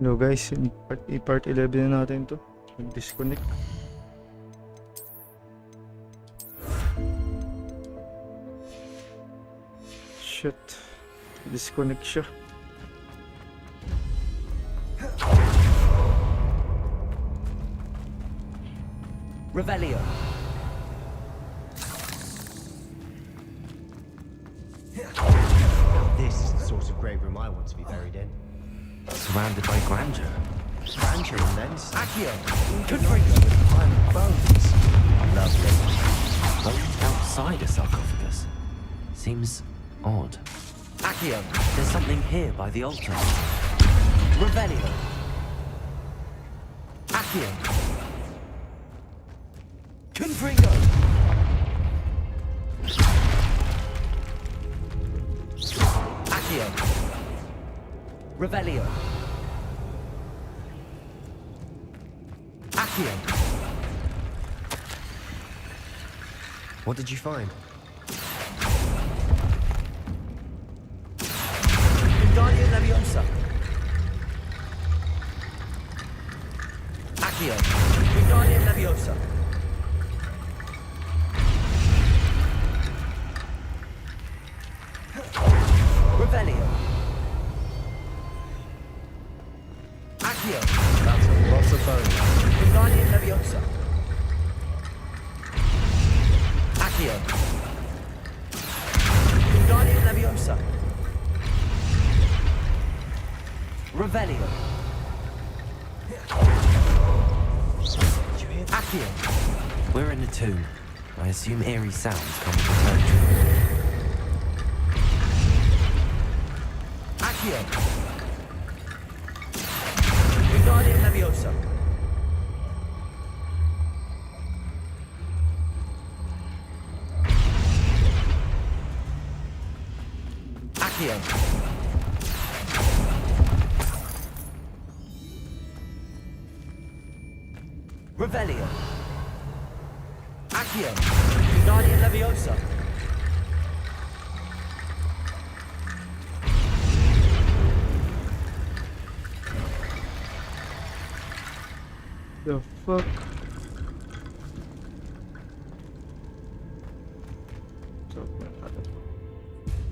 No guys, part 11 na natin to. Nag-disconnect. Shit. Disconnect siya. Revelio. Now this is the sort of grave room I want to be buried in. Surrounded by grandeur. Grandeur and then some. Accio. With pile of bones. Lovely. Bones outside a sarcophagus. Seems odd. Accio. There's something here by the altar. Revelio. Accio. Confringo. Accio. Revelio. Accio. What did you find? Wingardium Leviosa. Accio. Wingardium Leviosa. Revelio. Accio. That's a lot of bones. Wingardium Leviosa. Accio. Wingardium Leviosa. Revelio. Did you hear that? Accio. We're in a tomb. I assume eerie sounds come with the territory. Accio. Wingardium Leviosa. Accio. Revelio. Accio. Wingardium Leviosa. The fuck?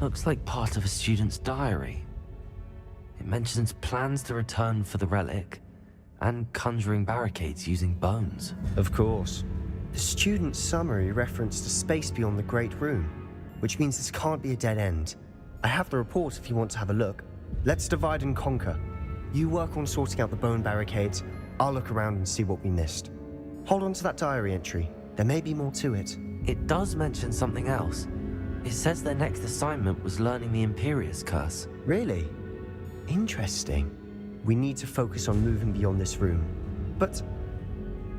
Looks like part of a student's diary. It mentions plans to return for the relic and conjuring barricades using bones. Of course. The student's summary referenced a space beyond the Great Room, which means this can't be a dead end. I have the report if you want to have a look. Let's divide and conquer. You work on sorting out the bone barricades. I'll look around and see what we missed. Hold on to that diary entry. There may be more to it. It does mention something else. It says their next assignment was learning the Imperious Curse. Really? Interesting. We need to focus on moving beyond this room. But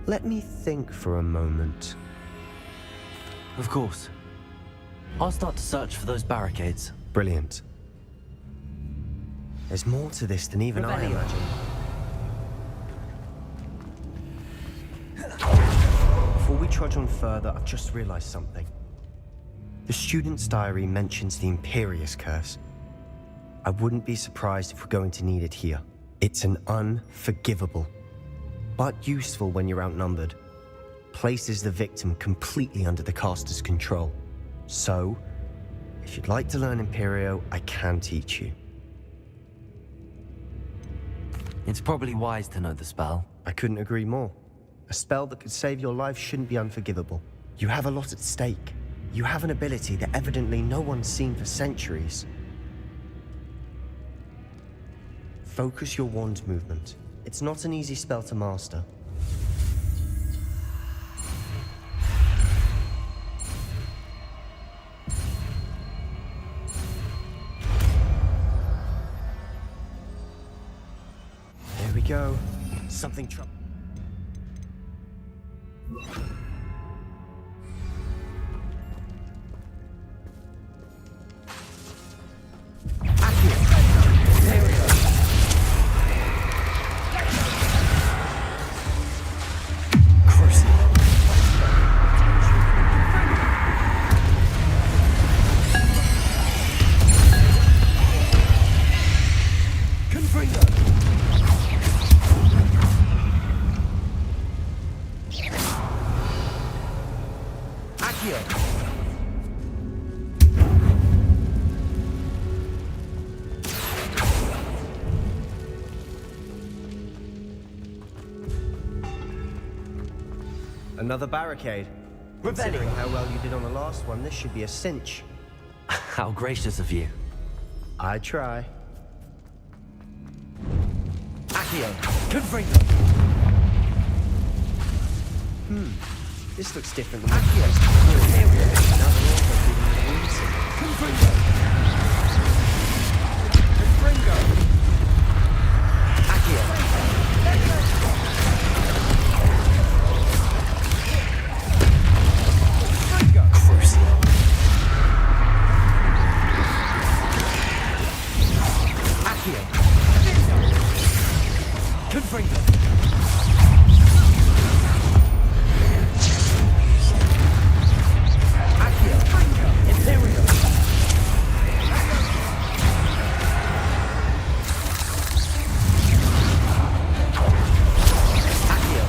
let me think for a moment. Of course. I'll start to search for those barricades. Brilliant. There's more to this than even I Revelio. imagined. Before we trudge on further, I've just realized something. The student's diary mentions the Imperious Curse. I wouldn't be surprised if we're going to need it here. It's an unforgivable, but useful when you're outnumbered. Places the victim completely under the caster's control. So, if you'd like to learn Imperio, I can teach you. It's probably wise to know the spell. I couldn't agree more. A spell that could save your life shouldn't be unforgivable. You have a lot at stake. You have an ability that evidently no one's seen for centuries. Focus your wand movement. It's not an easy spell to master. There we go. Something trouble. Another barricade. Revelio. Considering how well you did on the last one, this should be a cinch. How gracious of you. I try. Accio. Confringo. This looks different than what you used before. Now they're also giving me a rune symbol. Confringo. Confringo. Accio. Crucial. Accio. Confringo. Accio. Imperio. Accio.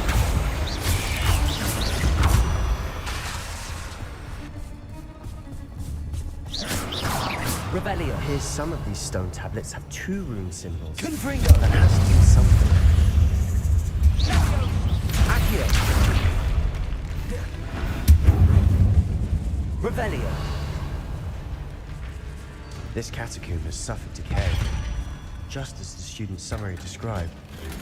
Revelio. Here's some of these stone tablets have 2 rune symbols. Confringo. That has to be something. Accio. Revelio. This catacomb has suffered decay, just as the student's summary described.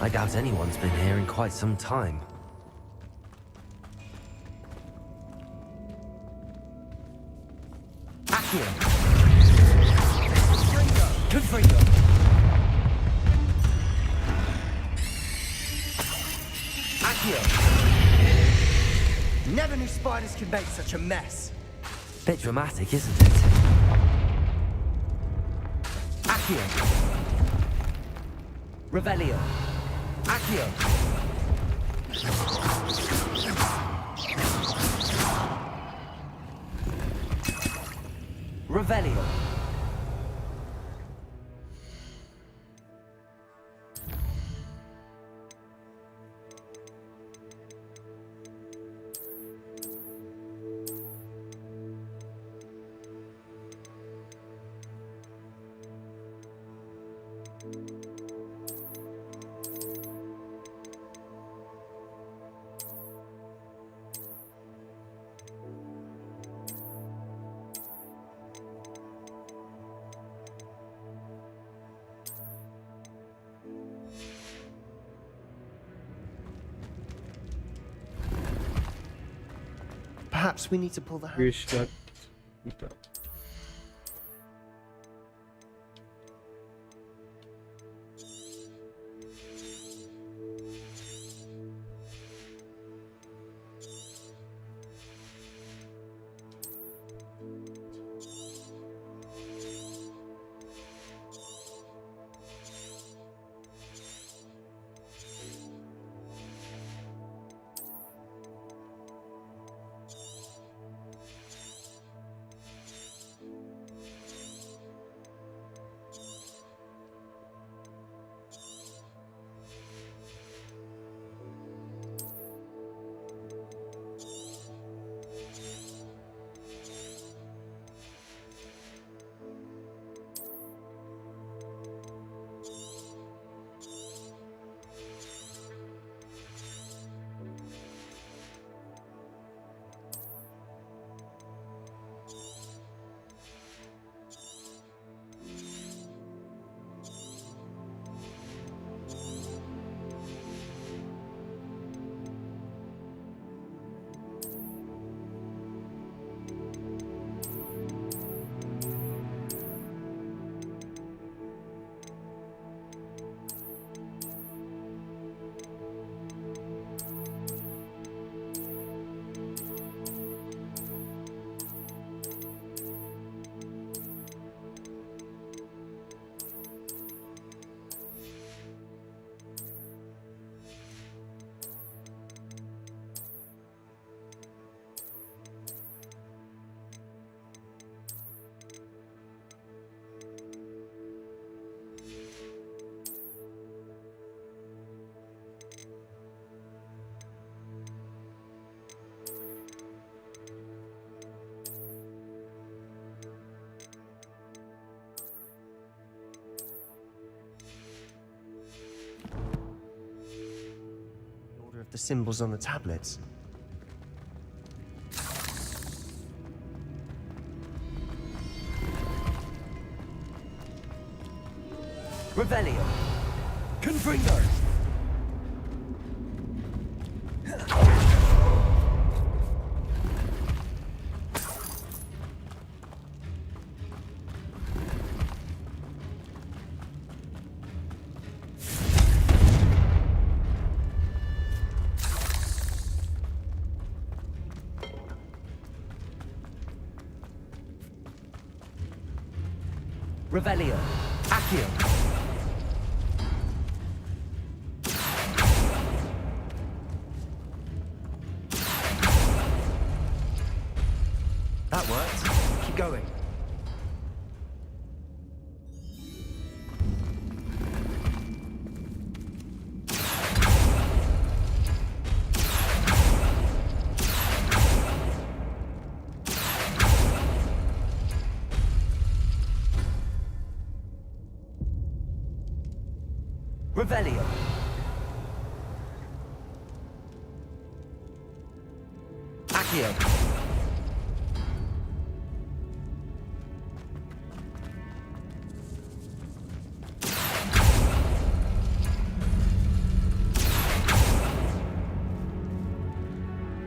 I doubt anyone's been here in quite some time. Accio. Confringo. Accio. Never knew spiders could make such a mess. Bit dramatic, isn't it? Accio. Revelio. Accio. Revelio. Perhaps we need to pull the handle. Wish that. Order of the symbols on the tablets. Revelio. Confringo. Revelio. Accio. That worked. Keep going. Revelio. Accio.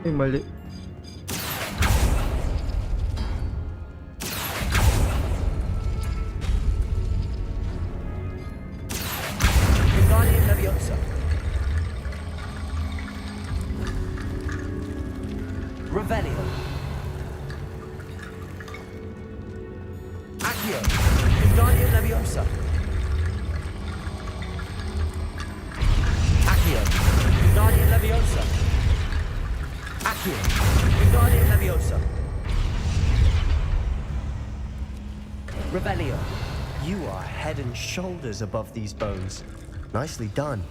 Ay, mali. Guardian Leviosa. Revelio. Accio. Guardian Leviosa. Accio. Guardian Leviosa. Accio. Guardian Leviosa. Revelio. You are head and shoulders above these bones. Nicely done.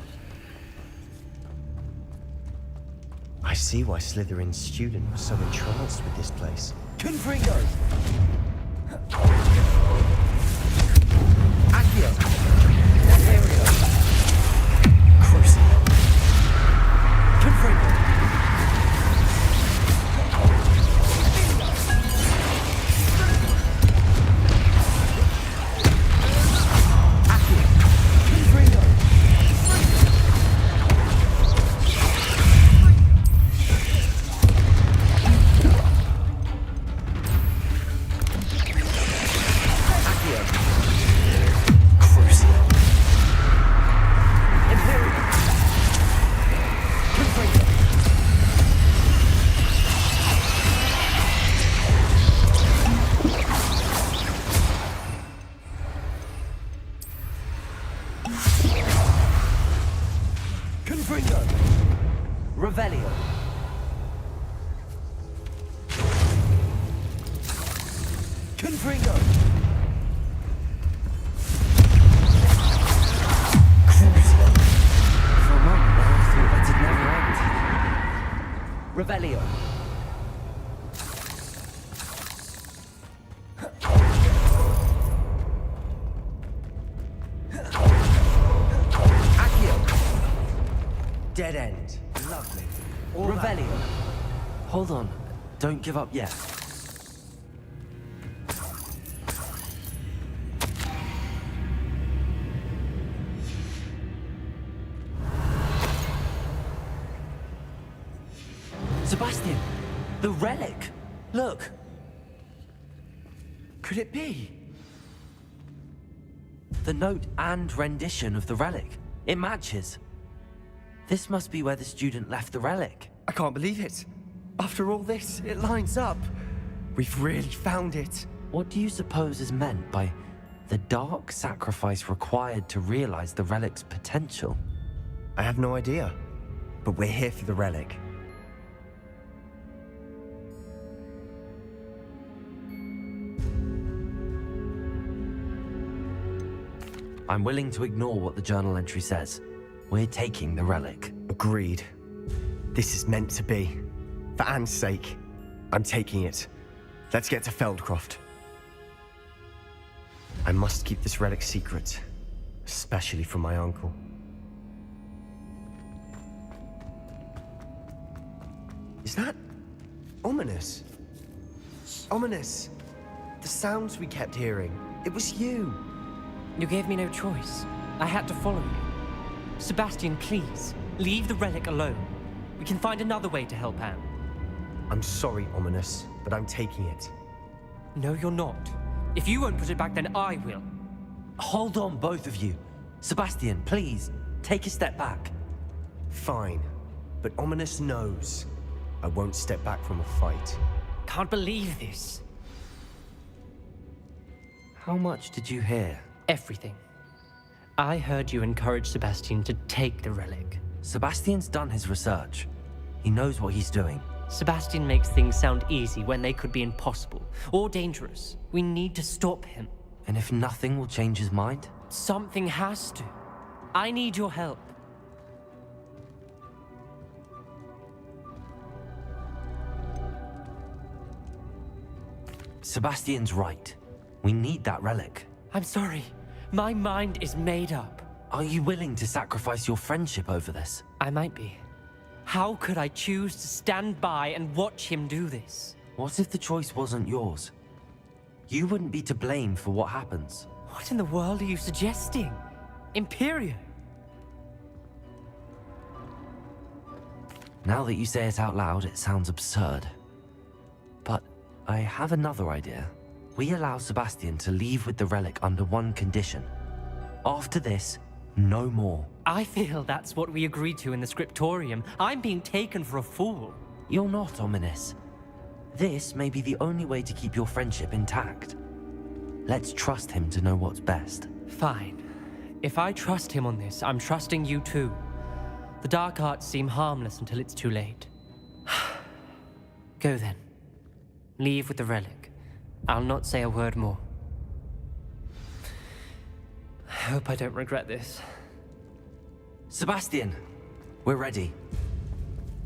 I see why Slytherin's student was so entranced with this place. Confringo. Accio. Ontario. Crucible. Confringo. Accio. Confringo. Accio. Crucible. Imperial. Confringo. Confringo. Revelio. Confringo. Crucible. For a moment there, I thought that did never end. Revelio. Accio. Dead end. Lovely. Revelio. Hold on. Don't give up yet. Sebastian! The relic! Look! Could it be? The note and rendition of the relic. It matches. This must be where the student left the relic. I can't believe it. After all this, it lines up. We've really found it. What do you suppose is meant by the dark sacrifice required to realize the relic's potential? I have no idea. But we're here for the relic. I'm willing to ignore what the journal entry says. We're taking the relic. Agreed. This is meant to be. For Anne's sake, I'm taking it. Let's get to Feldcroft. I must keep this relic secret, especially from my uncle. Is that ominous? Ominous. The sounds we kept hearing. It was you. You gave me no choice. I had to follow you. Sebastian, please, leave the relic alone. We can find another way to help Anne. I'm sorry, Ominous, but I'm taking it. No, you're not. If you won't put it back, then I will. Hold on, both of you. Sebastian, please, take a step back. Fine, but Ominous knows I won't step back from a fight. Can't believe this. How much did you hear? Everything. I heard you encourage Sebastian to take the relic. Sebastian's done his research. He knows what he's doing. Sebastian makes things sound easy when they could be impossible or dangerous. We need to stop him. And if nothing will change his mind? Something has to. I need your help. Sebastian's right. We need that relic. I'm sorry. My mind is made up. Are you willing to sacrifice your friendship over this? I might be. How could I choose to stand by and watch him do this? What if the choice wasn't yours? You wouldn't be to blame for what happens. What in the world are you suggesting? Imperio? Now that you say it out loud, it sounds absurd. But I have another idea. We allow Sebastian to leave with the relic under one condition. After this, no more. I feel that's what we agreed to in the scriptorium. I'm being taken for a fool. You're not, Ominous. This may be the only way to keep your friendship intact. Let's trust him to know what's best. Fine. If I trust him on this, I'm trusting you too. The dark arts seem harmless until it's too late. Go then. Leave with the relic. I'll not say a word more. I hope I don't regret this. Sebastian, we're ready.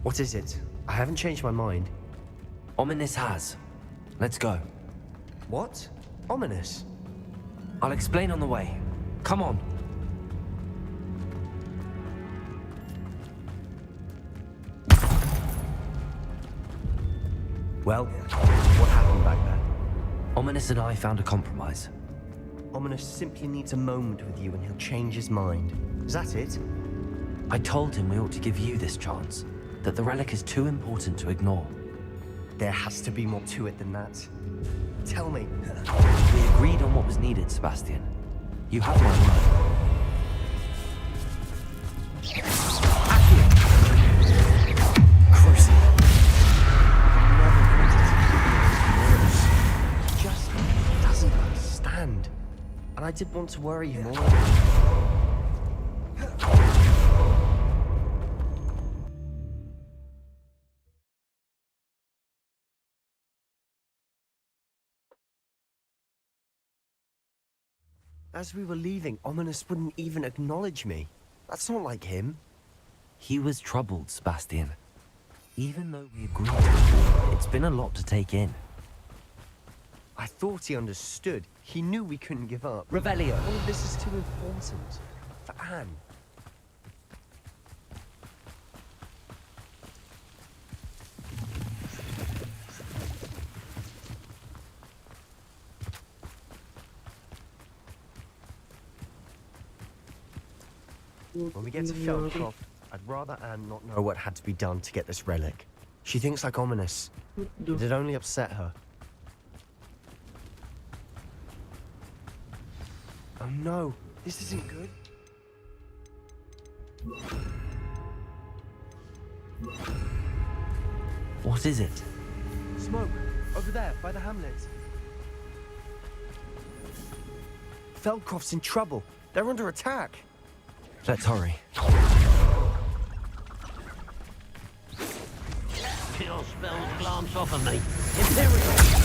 What is it? I haven't changed my mind. Ominous has. Let's go. What? Ominous? I'll explain on the way. Come on. Well, what happened back there? Ominous and I found a compromise. Ominous simply needs a moment with you and he'll change his mind. Is that it? I told him we ought to give you this chance, that the relic is too important to ignore. There has to be more to it than that. Tell me. We agreed on what was needed, Sebastian. You have my word. Crucible. Never wanted to be just doesn't understand. And I didn't want to worry him all. As we were leaving, Ominous wouldn't even acknowledge me. That's not like him. He was troubled, Sebastian. Even though we agreed, it's been a lot to take in. I thought he understood. He knew we couldn't give up. Revelio. All of this is too important. For Anne. When we get to Feldcroft, I'd rather Anne not know what had to be done to get this relic. She thinks like Ominous. It'd only upset her. Oh no, this isn't good. What is it? Smoke, over there, by the hamlet. Feldcroft's in trouble. They're under attack. Let's hurry. Your spells glance off of me. Imperial!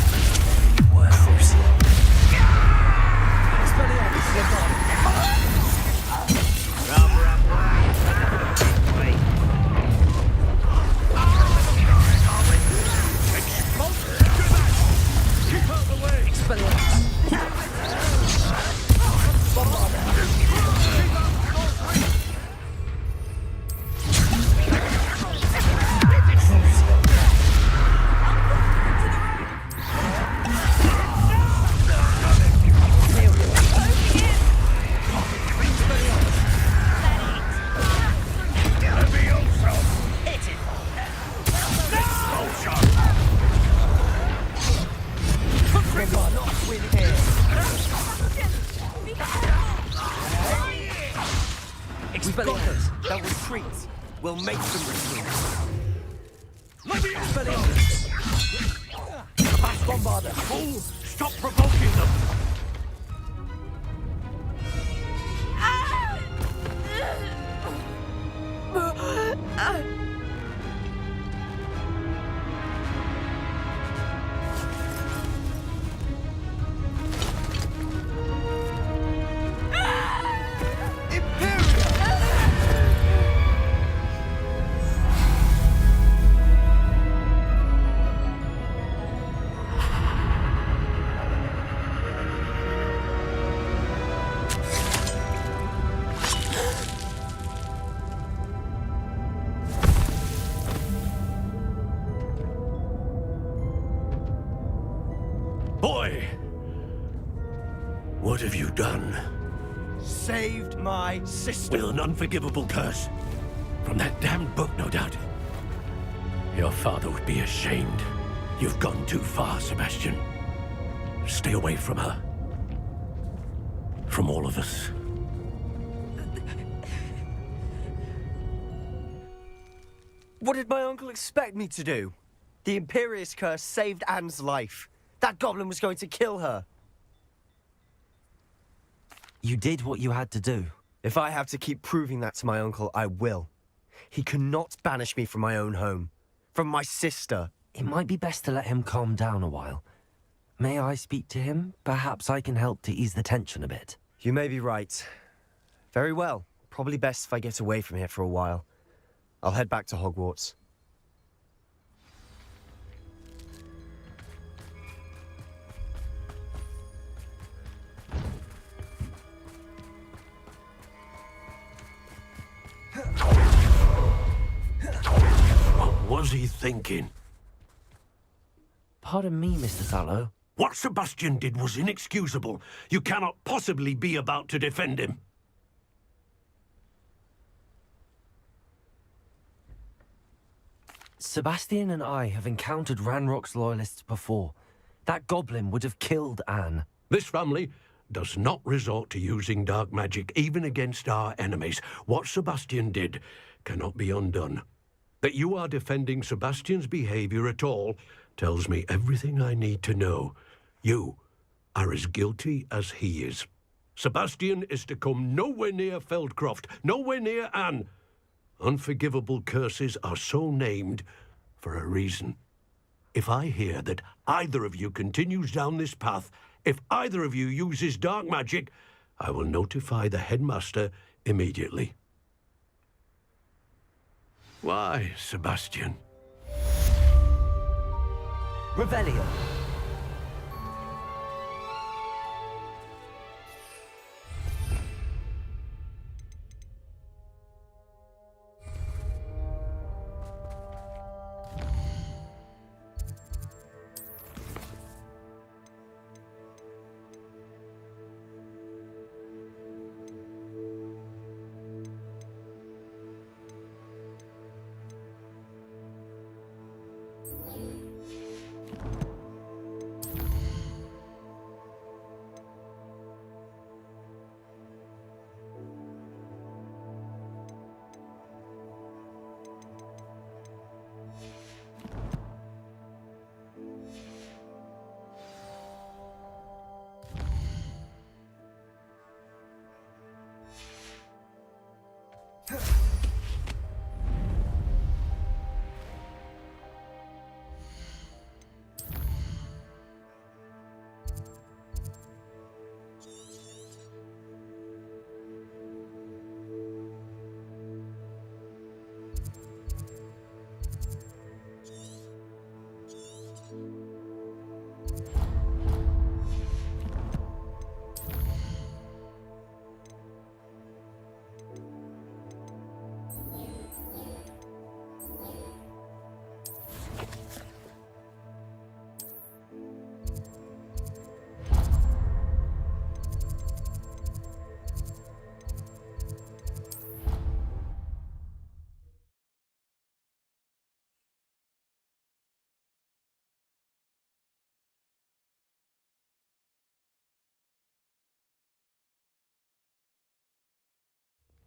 We've got it. They'll retreat. We'll make them retreat. Fast bombarder. Fool! Stop provoking them! Boy! What have you done? Saved my sister. With an unforgivable curse. From that damned book, no doubt. Your father would be ashamed. You've gone too far, Sebastian. Stay away from her. From all of us. What did my uncle expect me to do? The Imperious Curse saved Anne's life. That goblin was going to kill her. You did what you had to do. If I have to keep proving that to my uncle, I will. He cannot banish me from my own home. From my sister. It might be best to let him calm down a while. May I speak to him? Perhaps I can help to ease the tension a bit. You may be right. Very well. Probably best if I get away from here for a while. I'll head back to Hogwarts. What was he thinking? Pardon me, Mr. Sallow. What Sebastian did was inexcusable. You cannot possibly be about to defend him. Sebastian and I have encountered Ranrock's loyalists before. That goblin would have killed Anne. This family does not resort to using dark magic, even against our enemies. What Sebastian did cannot be undone. That you are defending Sebastian's behavior at all tells me everything I need to know. You are as guilty as he is. Sebastian is to come nowhere near Feldcroft, nowhere near Anne. Unforgivable curses are so named for a reason. If I hear that either of you continues down this path, if either of you uses dark magic, I will notify the headmaster immediately. Why, Sebastian? Revelio.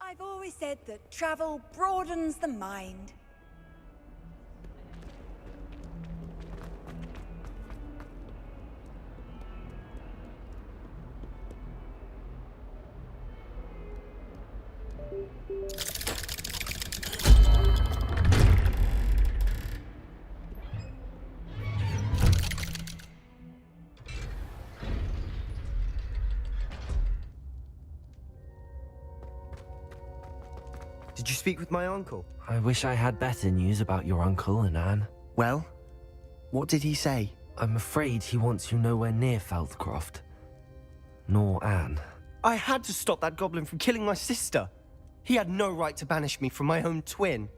I've always said that travel broadens the mind. Did you speak with my uncle? I wish I had better news about your uncle and Anne. Well, what did he say? I'm afraid he wants you nowhere near Feldcroft. Nor Anne. I had to stop that goblin from killing my sister. He had no right to banish me from my own twin.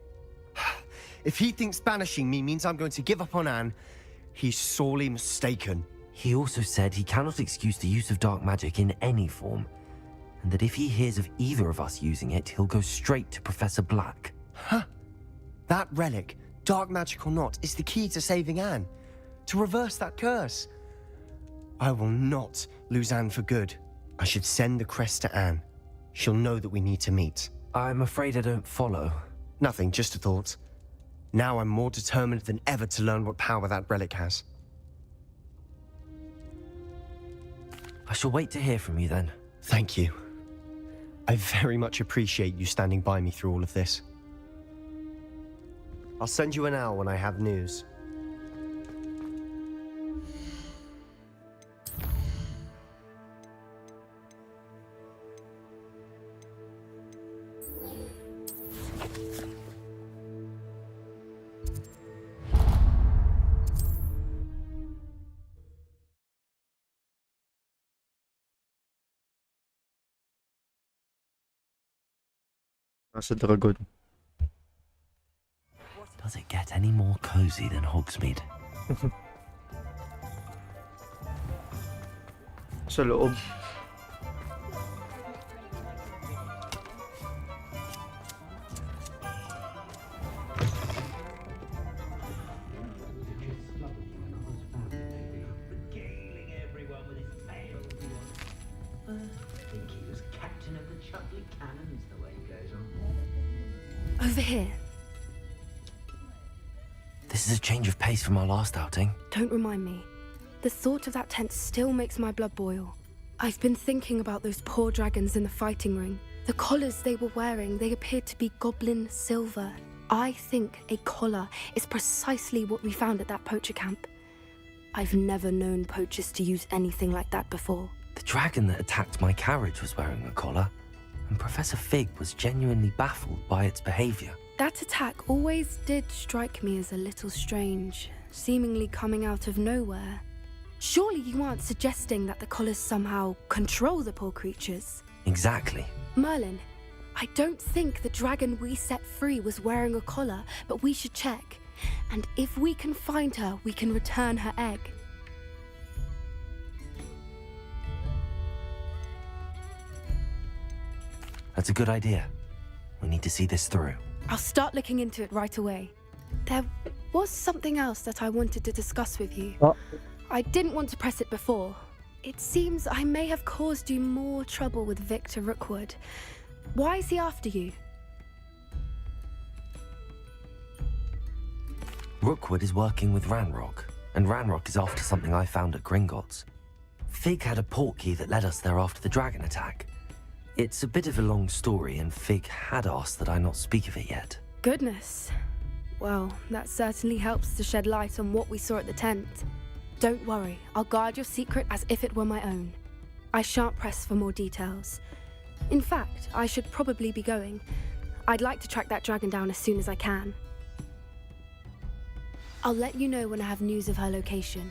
If he thinks banishing me means I'm going to give up on Anne, he's sorely mistaken. He also said he cannot excuse the use of dark magic in any form, and that if he hears of either of us using it, he'll go straight to Professor Black. Huh? That relic, dark magic or not, is the key to saving Anne. To reverse that curse. I will not lose Anne for good. I should send the crest to Anne. She'll know that we need to meet. I'm afraid I don't follow. Nothing, just a thought. Now I'm more determined than ever to learn what power that relic has. I shall wait to hear from you then. Thank you. I very much appreciate you standing by me through all of this. I'll send you an owl when I have news. Nasa dragon. Does it get any more cozy than Hogsmeade? Sa loob. Over here. This is a change of pace from our last outing. Don't remind me. The thought of that tent still makes my blood boil. I've been thinking about those poor dragons in the fighting ring. The collars they were wearing, they appeared to be goblin silver. I think a collar is precisely what we found at that poacher camp. I've never known poachers to use anything like that before. The dragon that attacked my carriage was wearing a collar, and Professor Fig was genuinely baffled by its behavior. That attack always did strike me as a little strange, seemingly coming out of nowhere. Surely you aren't suggesting that the collars somehow control the poor creatures? Exactly. Merlin, I don't think the dragon we set free was wearing a collar, but we should check. And if we can find her, we can return her egg. That's a good idea. We need to see this through. I'll start looking into it right away. There was something else that I wanted to discuss with you. Oh. I didn't want to press it before. It seems I may have caused you more trouble with Victor Rookwood. Why is he after you? Rookwood is working with Ranrock, and Ranrock is after something I found at Gringotts. Fig had a portkey that led us there after the dragon attack. It's a bit of a long story, and Fig had asked that I not speak of it yet. Goodness. Well, that certainly helps to shed light on what we saw at the tent. Don't worry, I'll guard your secret as if it were my own. I shan't press for more details. In fact, I should probably be going. I'd like to track that dragon down as soon as I can. I'll let you know when I have news of her location.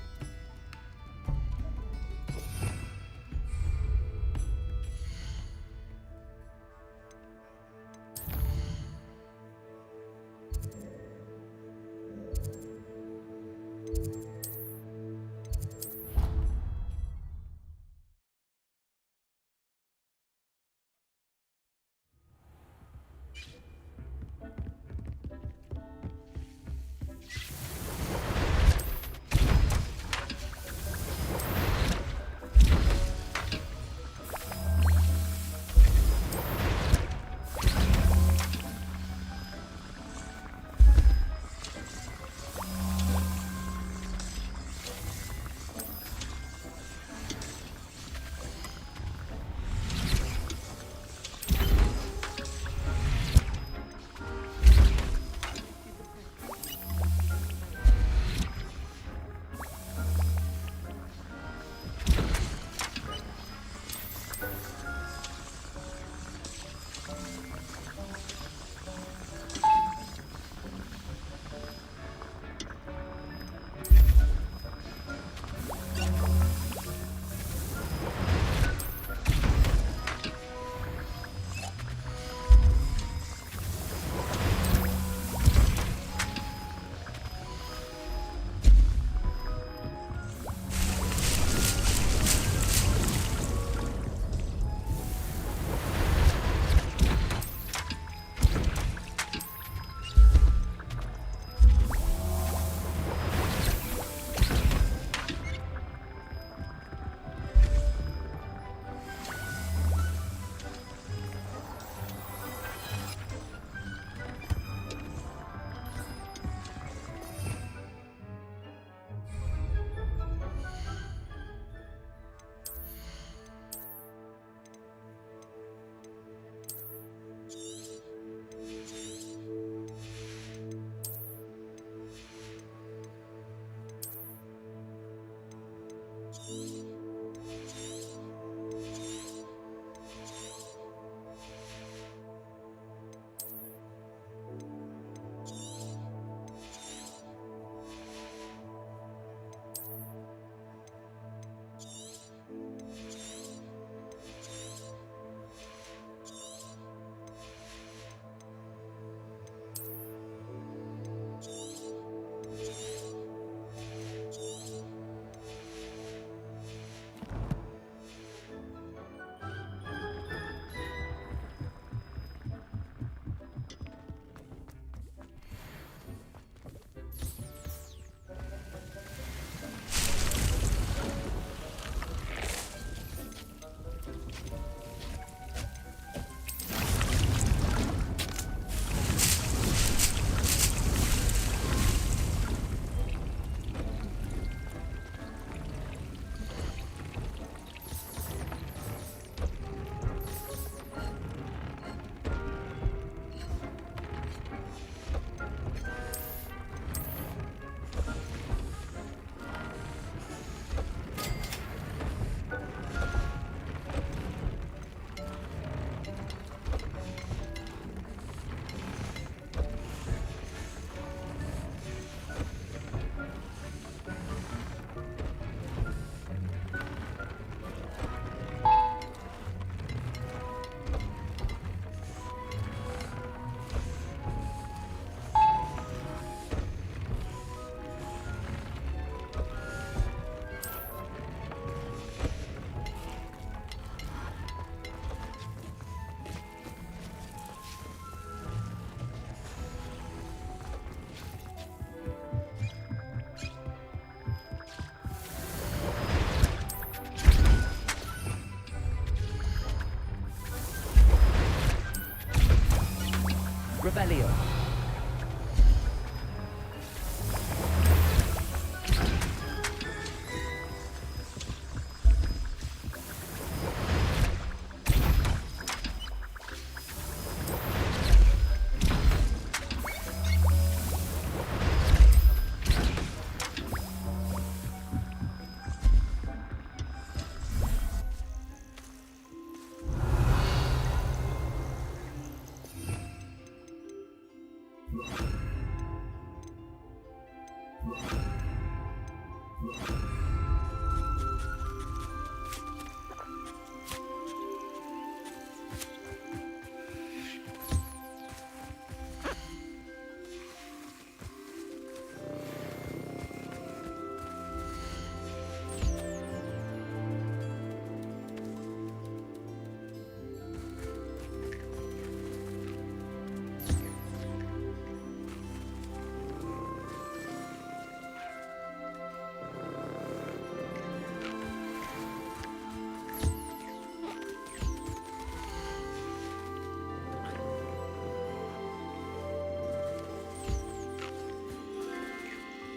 Revelio.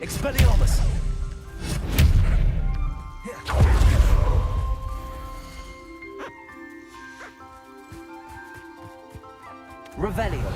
Expelliarmus! Revelio.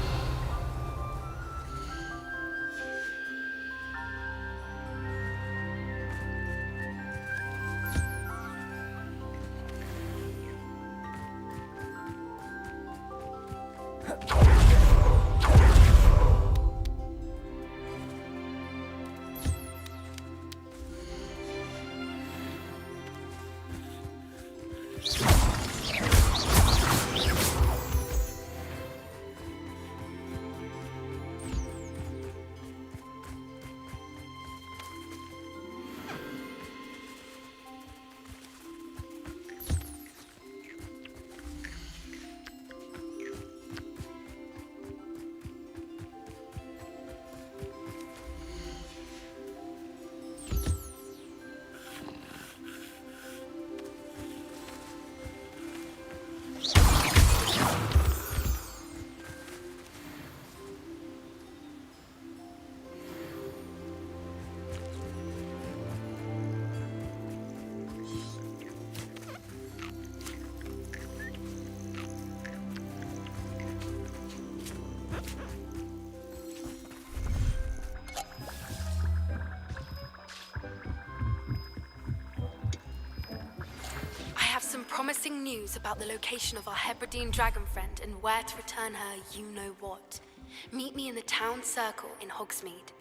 Promising news about the location of our Hebridean dragon friend and where to return her you-know-what. Meet me in the town circle in Hogsmeade.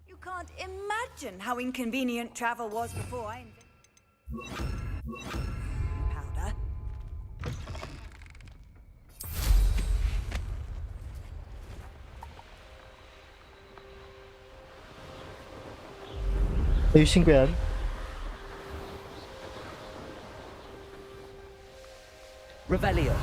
You can't imagine how inconvenient travel was before I invented powder. Ayusin ko yan. Revelio.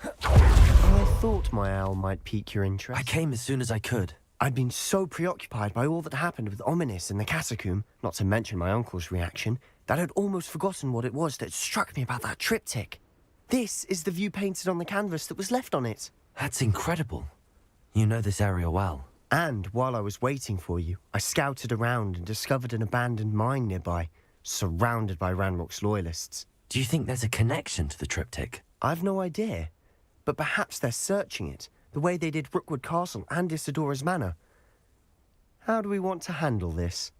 I thought my owl might pique your interest. I came as soon as I could. I'd been so preoccupied by all that happened with Ominis in the catacomb, not to mention my uncle's reaction, that I'd almost forgotten what it was that struck me about that triptych. This is the view painted on the canvas that was left on it. That's incredible. You know this area well. And while I was waiting for you, I scouted around and discovered an abandoned mine nearby, surrounded by Ranrock's loyalists. Do you think there's a connection to the triptych? I've no idea, but perhaps they're searching it, the way they did Rookwood Castle and Isidora's Manor. How do we want to handle this?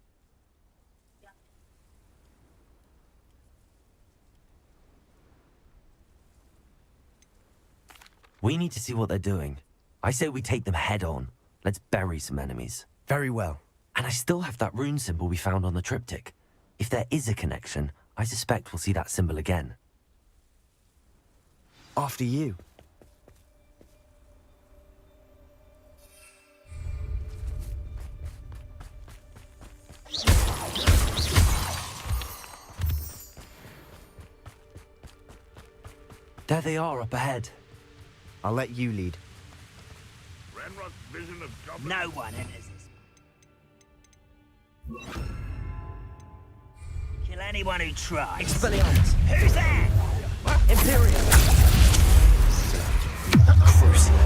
We need to see what they're doing. I say we take them head on. Let's bury some enemies. Very well. And I still have that rune symbol we found on the triptych. If there is a connection, I suspect we'll see that symbol again. After you. There they are up ahead. I'll let you lead. Ranrock's vision of government. No one enters this. Kill anyone who tries. Expelliarmus. Who's that? Imperial. Crucial.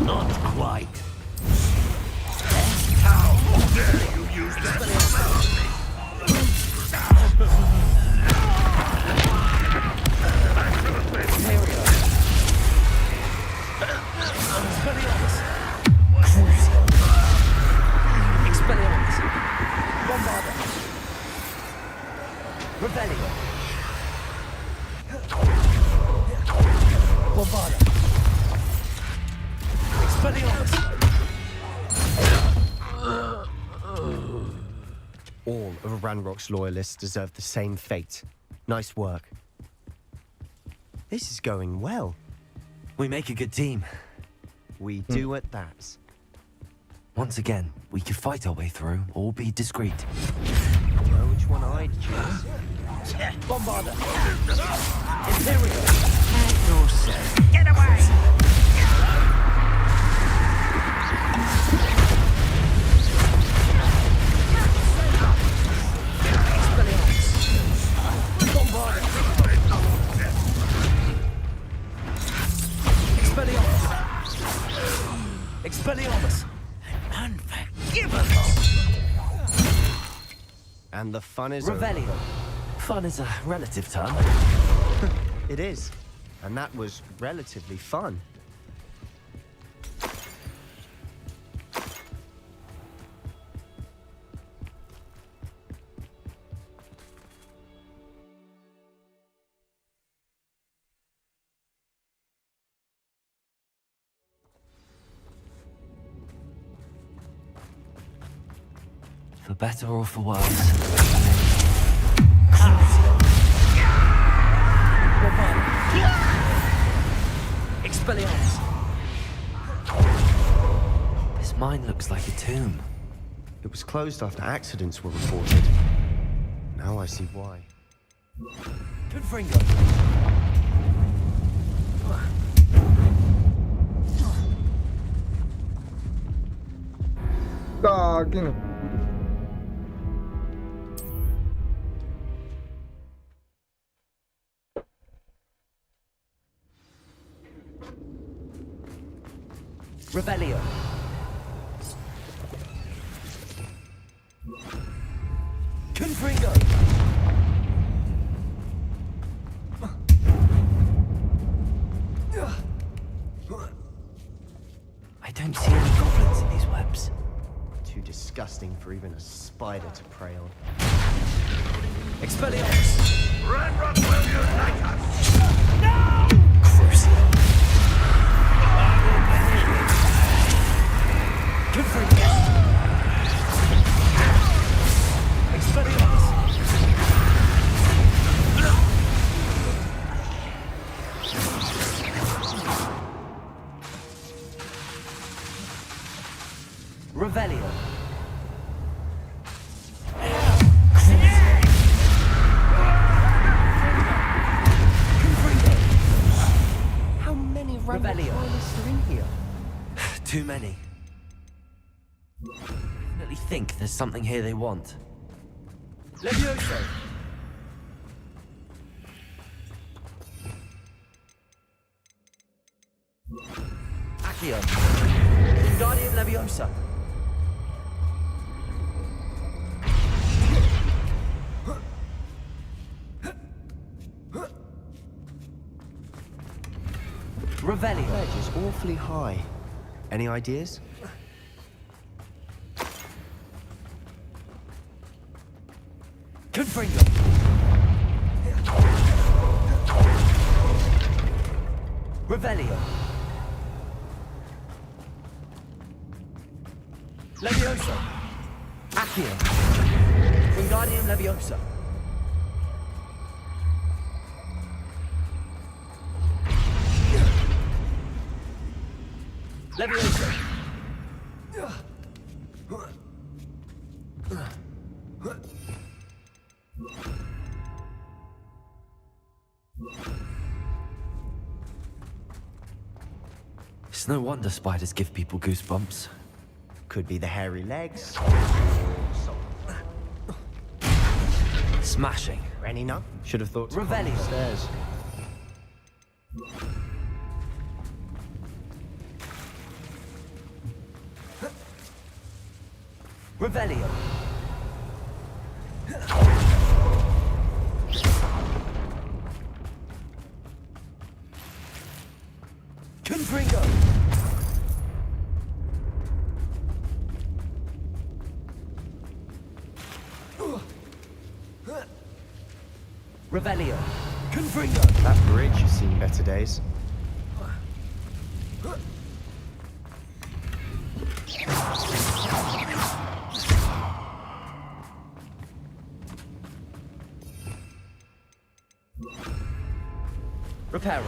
Not quite. How dare you use that? Expelliarmus. Bombarda. Revelio. Bombarda. Expelliarmus. All of Ranrock's loyalists deserve the same fate. Nice work. This is going well. We make a good team. We do at that. Once again, we could fight our way through or be discreet. Know which one I'd choose. Bombarda. Imperial. You're safe. Get away! Expelliarmus! Unforgivable! And the fun is over. Revelio. Fun is a relative term. It is. And that was relatively fun. For better or for worse. Expelliarmus! This mine looks like a tomb. It was closed after accidents were reported. Now I see why. Confringo! Gagin. Revelio. Confringo. I don't see any goblins in these webs. Too disgusting for even a spider to prey on. Expelliarmus. Renrock will unite us! Crucial. Confringo. Expelliarmus. Revelio. How many random Revelio. royalists are in here? Too many. I definitely think there's something here they want. Levioso. Accio. Wingardium Leviosa. Revelio. Ledge is awfully high. Any ideas? Confringo. Revelio. Levioso. Accio. Wingardium Leviosa. Levioso. It's no wonder spiders give people goosebumps. Could be the hairy legs. Smashing. Any nut? Should have thought to climb Revelio. the stairs. Revelio. Confringo. Revelio. Confringo. That bridge has seen better days. Reparo.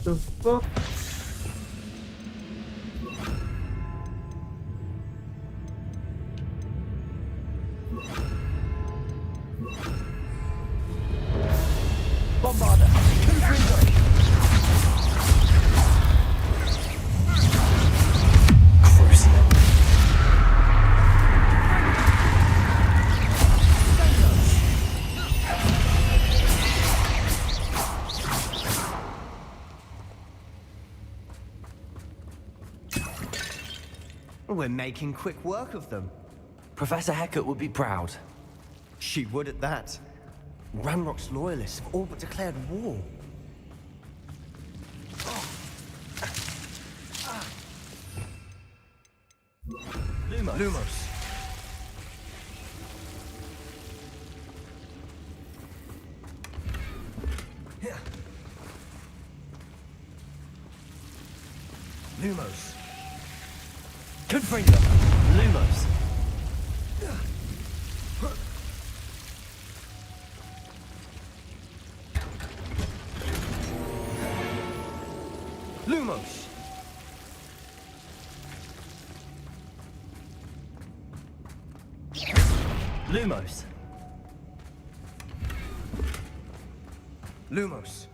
The fuck? Bombarda. Confringo. Crucial. We're making quick work of them. Professor Hecat would be proud. She would at that. Ranrock's loyalists have all but declared war. Lumos. Lumos. Confringo. Lumos. Lumos. Lumos. Lumos.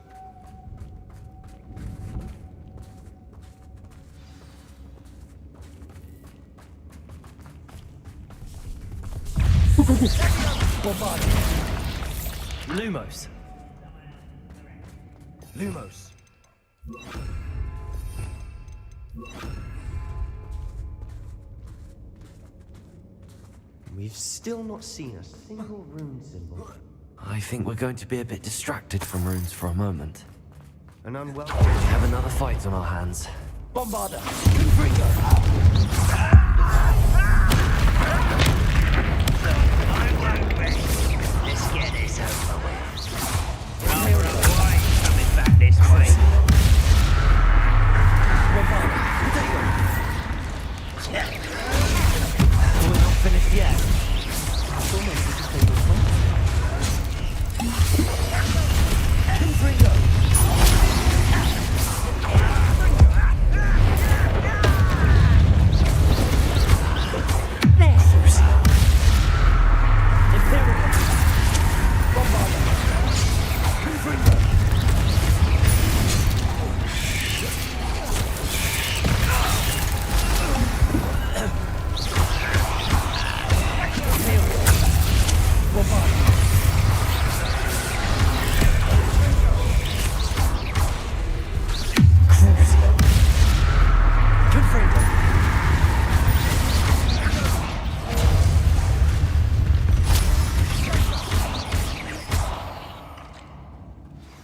Lumos. Lumos. We've still not seen a single rune symbol. I think we're going to be a bit distracted from runes for a moment. An unwelcome. We have another fight on our hands. Bombarder. Let's get this over with. Rather avoid coming back this way. We're not finished yet.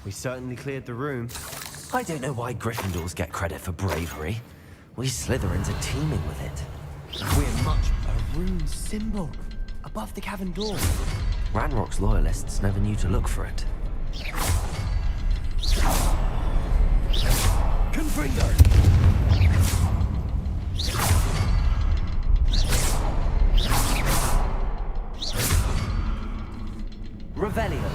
We certainly cleared the room. I don't know why Gryffindors get credit for bravery. We Slytherins are teeming with it. We're much a rune symbol above the cavern door. Ranrock's loyalists never knew to look for it. Confringo. Revelio.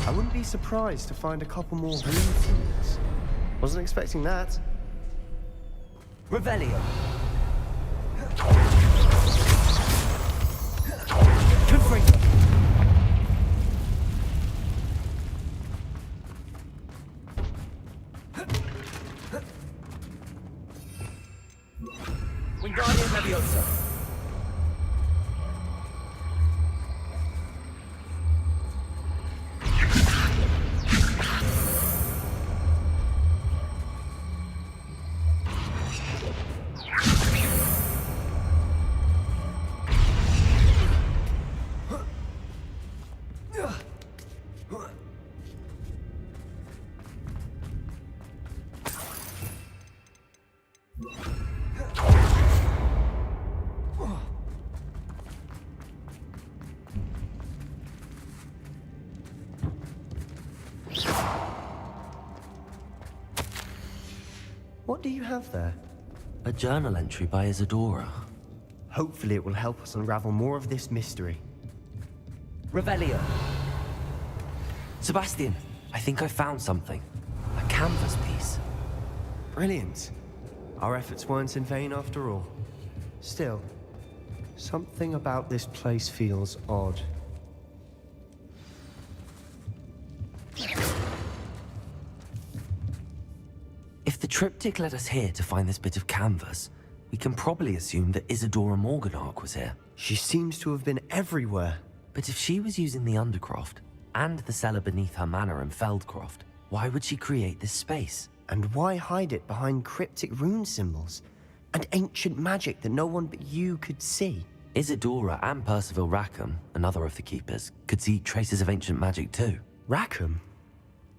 I wouldn't be surprised to find a couple more rune symbols. Wasn't expecting that. Revelio. Confringo. Wingardium Leviosa. What do you have there? A journal entry by Isadora. Hopefully it will help us unravel more of this mystery. Revelio. Sebastian, I think I found something. A canvas piece. Brilliant. Our efforts weren't in vain after all. Still, something about this place feels odd. If the triptych led us here to find this bit of canvas, we can probably assume that Isadora Morganach was here. She seems to have been everywhere. But if she was using the Undercroft, and the cellar beneath her manor in Feldcroft, why would she create this space? And why hide it behind cryptic rune symbols? And ancient magic that no one but you could see? Isadora and Percival Rackham, another of the Keepers, could see traces of ancient magic too. Rackham?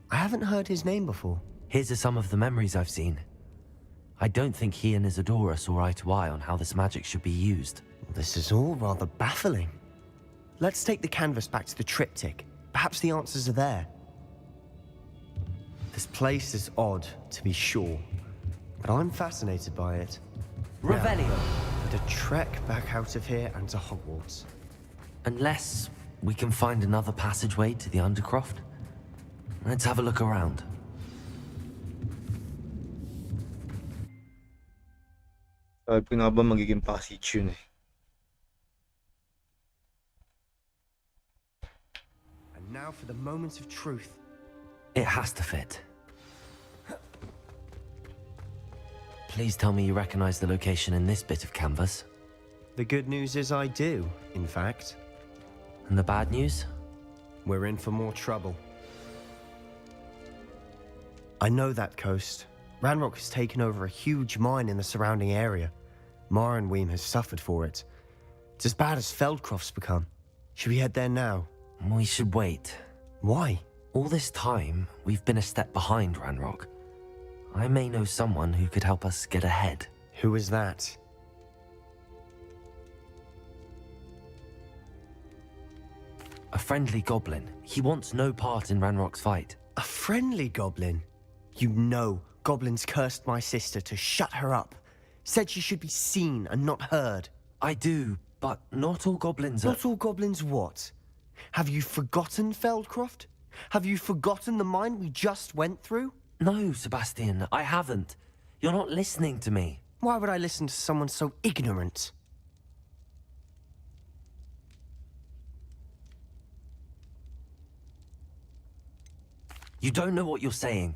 I haven't heard his name before. Here's some of the memories I've seen. I don't think he and Isadora saw eye to eye on how this magic should be used. This is all rather baffling. Let's take the canvas back to the triptych. Perhaps the answers are there. This place is odd, to be sure, but I'm fascinated by it. Revelio. The trek back out of here and to Hogwarts. Unless we can find another passageway to the Undercroft. Let's have a look around. Sabi ko na ba magiging passage yun eh. And now for the moment of truth. It has to fit. Please tell me you recognize the location in this bit of canvas. The good news is I do, in fact. And the bad news? We're in for more trouble. I know that coast. Ranrock has taken over a huge mine in the surrounding area. Marenweem has suffered for it. It's as bad as Feldcroft's become. Should we head there now? We should wait. Why? All this time, we've been a step behind Ranrock. I may know someone who could help us get ahead. Who is that? A friendly goblin. He wants no part in Ranrock's fight. A friendly goblin? You know, goblins cursed my sister to shut her up. Said she should be seen and not heard. I do, but not all goblins are... Not all goblins what? Have you forgotten Feldcroft? Have you forgotten the mine we just went through? No, Sebastian, I haven't. You're not listening to me. Why would I listen to someone so ignorant? You don't know what you're saying.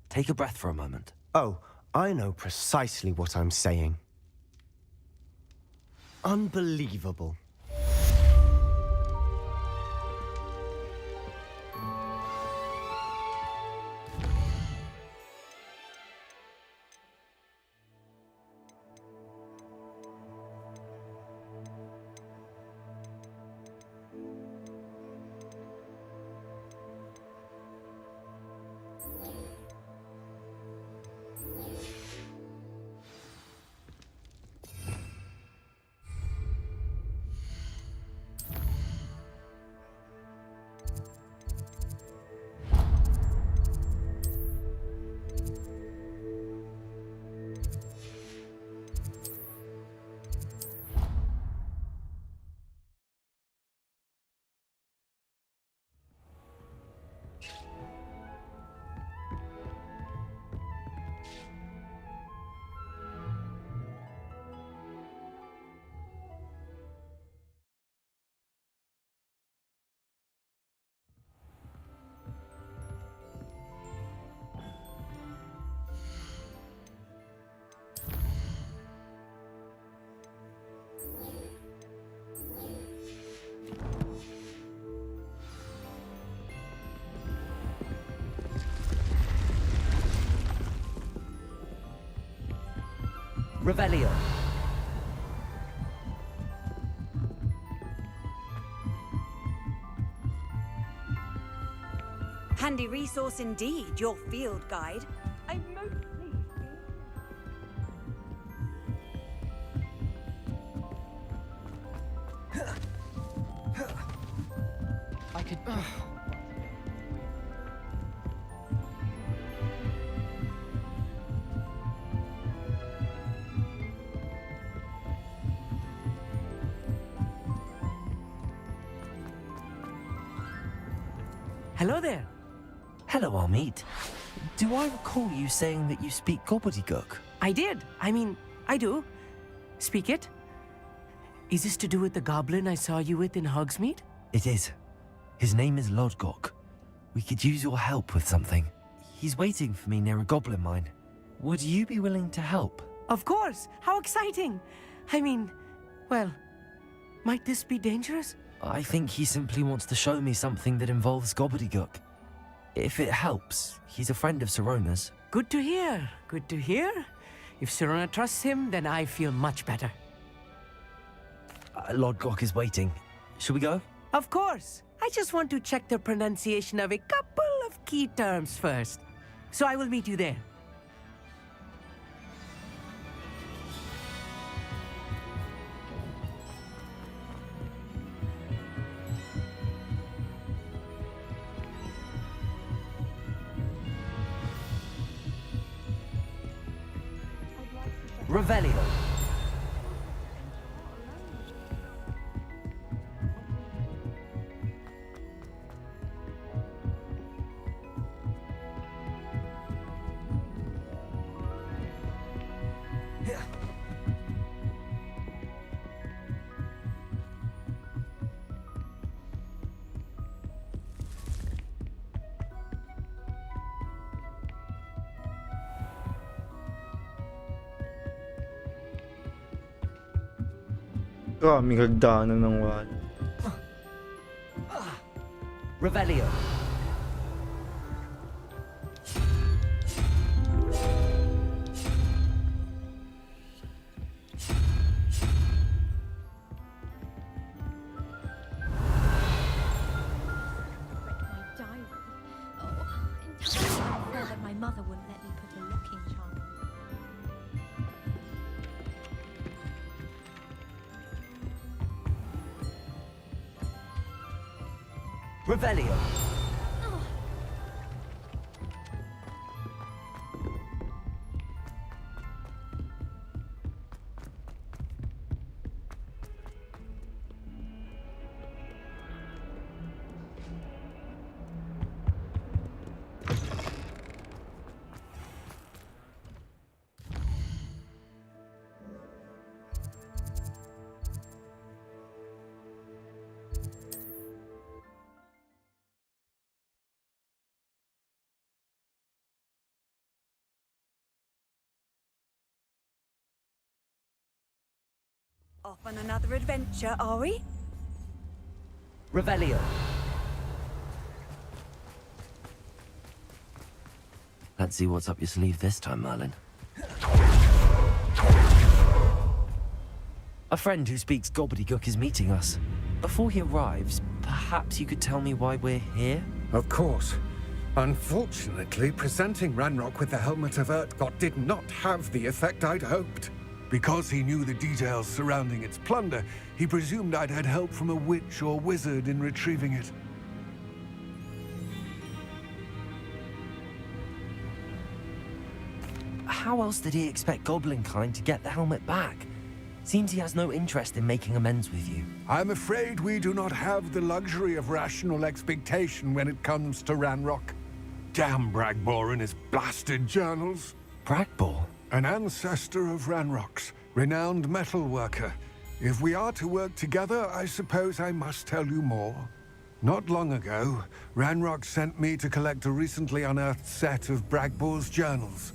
Take a breath for a moment. Oh, I know precisely what I'm saying. Unbelievable. Revelio. Handy resource indeed, your field guide. I'm most pleased. I could... Hello there. Hello, Armeet. Do I recall you saying that you speak gobbledygook? I did. I mean, I do. Speak it. Is this to do with the goblin I saw you with in Hogsmeade? It is. His name is Lodgok. We could use your help with something. He's waiting for me near a goblin mine. Would you be willing to help? Of course. How exciting. I mean, well, might this be dangerous? I think he simply wants to show me something that involves gobbledygook. If it helps, he's a friend of Sirona's. Good to hear. Good to hear. If Sirona trusts him, then I feel much better. Lodgok is waiting. Shall we go? Of course. I just want to check the pronunciation of a couple of key terms first. So I will meet you there. Revelio. Kaming hagdanan ng wala. Revelio. My diary. Oh, entirely unfair that my mother wouldn't let me put a locking charm on it. Revelio. Off on another adventure, are we? Revelio. Let's see what's up your sleeve this time, Merlin. A friend who speaks gobbledygook is meeting us. Before he arrives, perhaps you could tell me why we're here? Of course. Unfortunately, presenting Ranrock with the Helmet of Urtkot did not have the effect I'd hoped. Because he knew the details surrounding its plunder, he presumed I'd had help from a witch or wizard in retrieving it. How else did he expect Goblinkind to get the helmet back? Seems he has no interest in making amends with you. I'm afraid we do not have the luxury of rational expectation when it comes to Ranrock. Damn Bragbor and his blasted journals. Bragbor? An ancestor of Ranrock's, renowned metal worker. If we are to work together, I suppose I must tell you more. Not long ago, Ranrock sent me to collect a recently unearthed set of Bragbor's journals.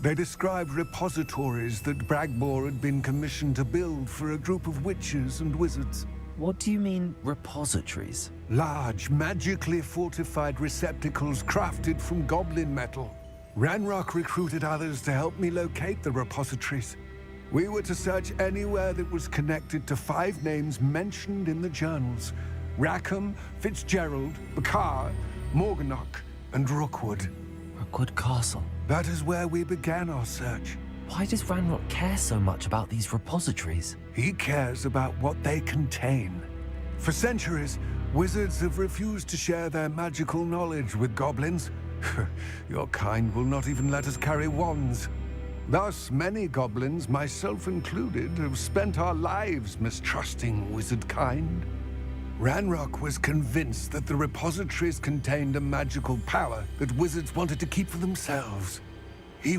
They described repositories that Bragbor had been commissioned to build for a group of witches and wizards. What do you mean, repositories? Large, magically fortified receptacles crafted from goblin metal. Ranrock recruited others to help me locate the repositories. We were to search anywhere that was connected to 5 names mentioned in the journals: Rackham, Fitzgerald, Bakar, Morganach, and Rookwood. Rookwood Castle. That is where we began our search. Why does Ranrock care so much about these repositories? He cares about what they contain. For centuries, wizards have refused to share their magical knowledge with goblins. Your kind will not even let us carry wands. Thus, many goblins, myself included, have spent our lives mistrusting wizard kind. Ranrock was convinced that the repositories contained a magical power that wizards wanted to keep for themselves. He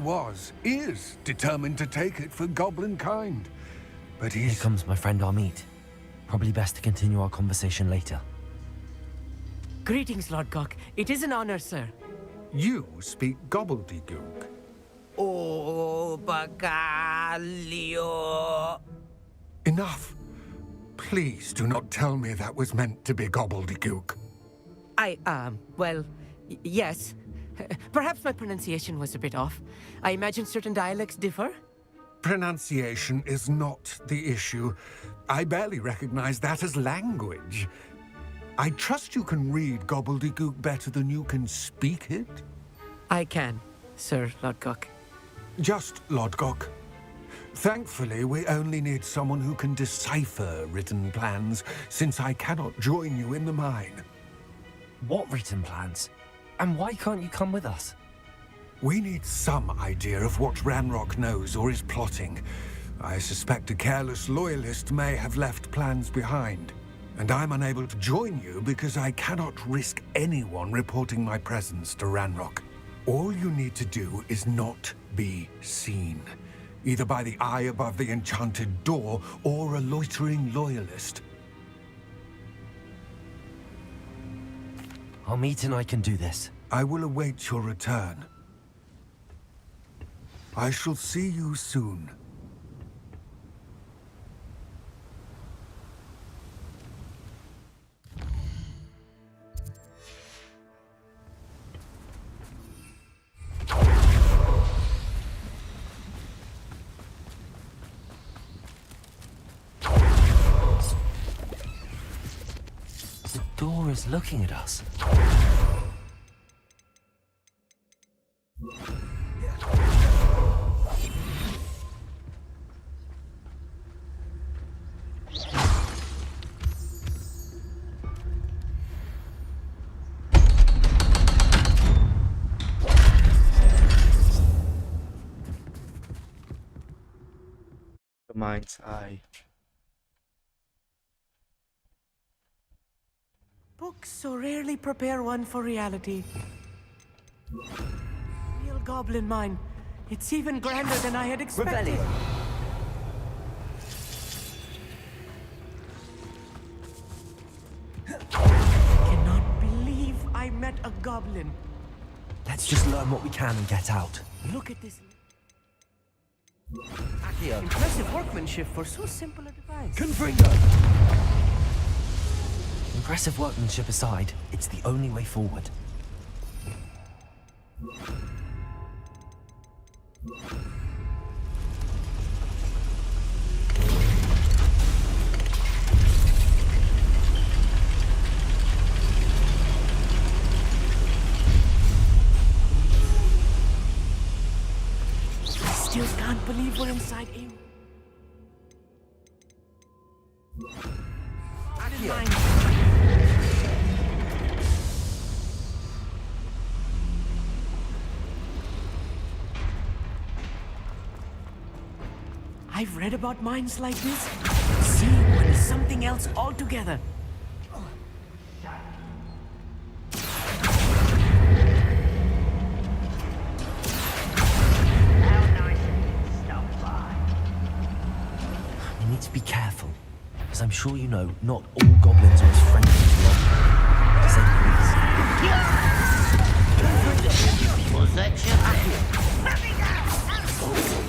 is determined to take it for goblin kind. But Here comes my friend Amit. Probably best to continue our conversation later. Greetings, Lord Gok. It is an honor, sir. You speak gobbledygook. Oh, Bacalio. Enough. Please do not tell me that was meant to be gobbledygook. Well, yes. Perhaps my pronunciation was a bit off. I imagine certain dialects differ. Pronunciation is not the issue. I barely recognize that as language. I trust you can read gobbledygook better than you can speak it? I can, Sir Lodgok. Just Lodgok. Thankfully, we only need someone who can decipher written plans, since I cannot join you in the mine. What written plans? And why can't you come with us? We need some idea of what Ranrock knows or is plotting. I suspect a careless loyalist may have left plans behind. And I'm unable to join you because I cannot risk anyone reporting my presence to Ranrock. All you need to do is not be seen, either by the eye above the enchanted door or a loitering loyalist. Amit and I can do this. I will await your return. I shall see you soon. almost looking at us. The mind's eye. Books so rarely prepare one for reality. Real goblin mine. It's even grander than I had expected. Rebellion. Cannot believe I met a goblin. Let's just learn what we can and get out. Look at this. Accio. Impressive workmanship for so simple a device. Confringo! Impressive workmanship aside, it's the only way forward. I still can't believe we're inside a... I've read about mines like this. Seeing one is something else altogether. We need to be careful, as I'm sure you know, not all goblins are as friendly as we are. To say the least. Was that your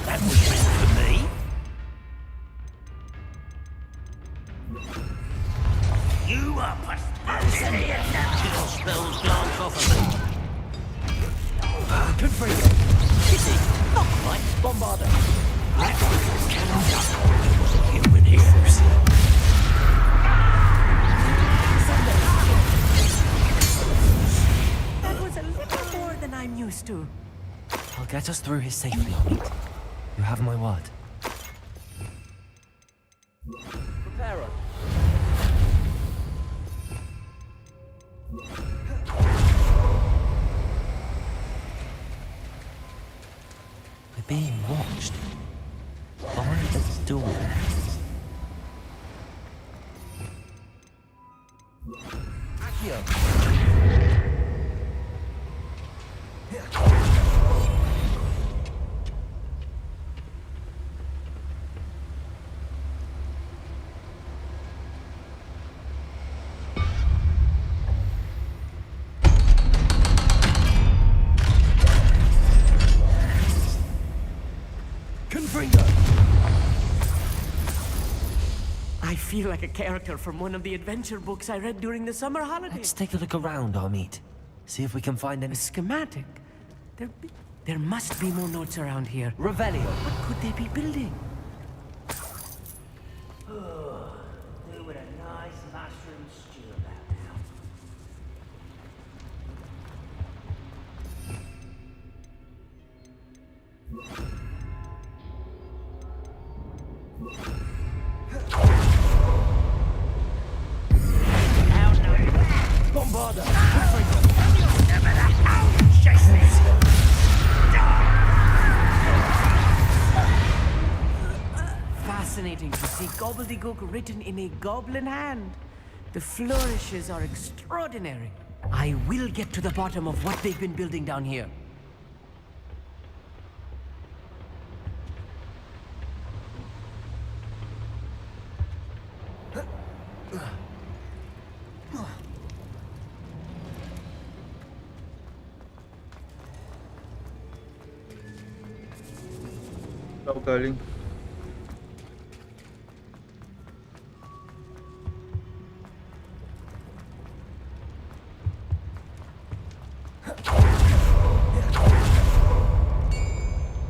that was meant for me. You are postponing it. Your spells glance off of me. Confringo. Kitty, not quite. Bombarder. That was a cannon duck. It was a human heroes. That was a little more than I'm used to. I'll get us through here safely, Amit. You have my word. Prepare us. We're being watched. By the door. Accio. I feel like a character from one of the adventure books I read during the summer holidays. Let's take a look around, Amit. See if we can find any... A schematic. There must be more notes around here. Revelio. What could they be building? There with a nice mushroom stew about now. Bombarder. Fascinating to see gobbledygook written in a goblin hand. The flourishes are extraordinary. I will get to the bottom of what they've been building down here. Saan galing?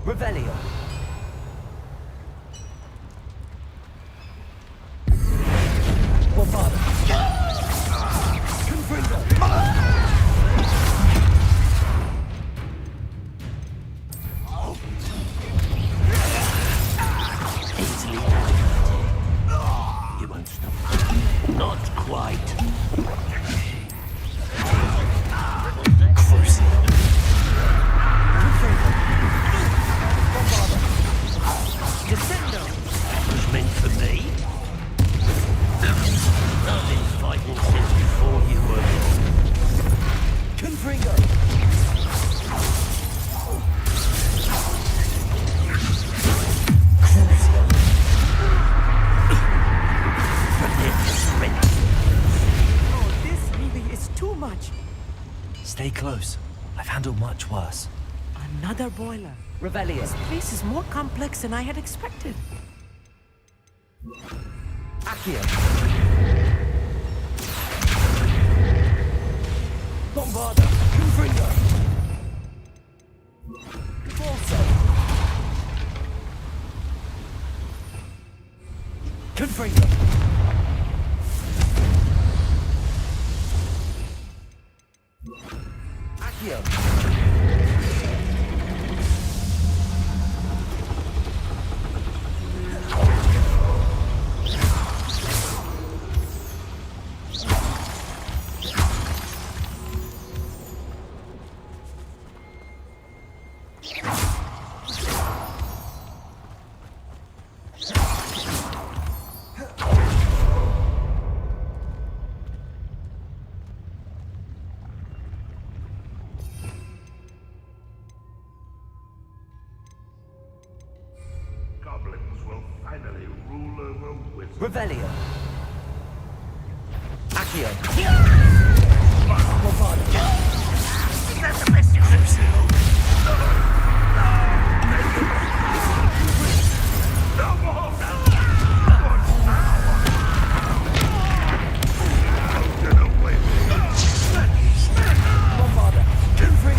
Revelio. Bombarder. handle much worse. Another boiler. Revelio. This place is more complex than I had expected. Accio. Bombarda. Confringo. Corso. Confringo. Accio. Goblins will finally rule over wizards. Revelio. Accio. Bombarda. That's the best you can do. No more! Get away from me. Bombarda. Confringo.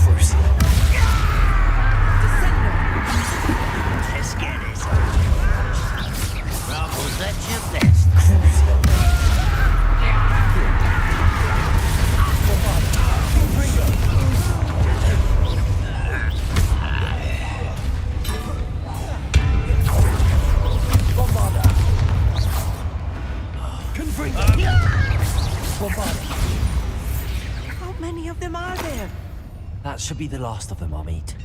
Crucio. How many of them are there? That should be the last of them, Amit.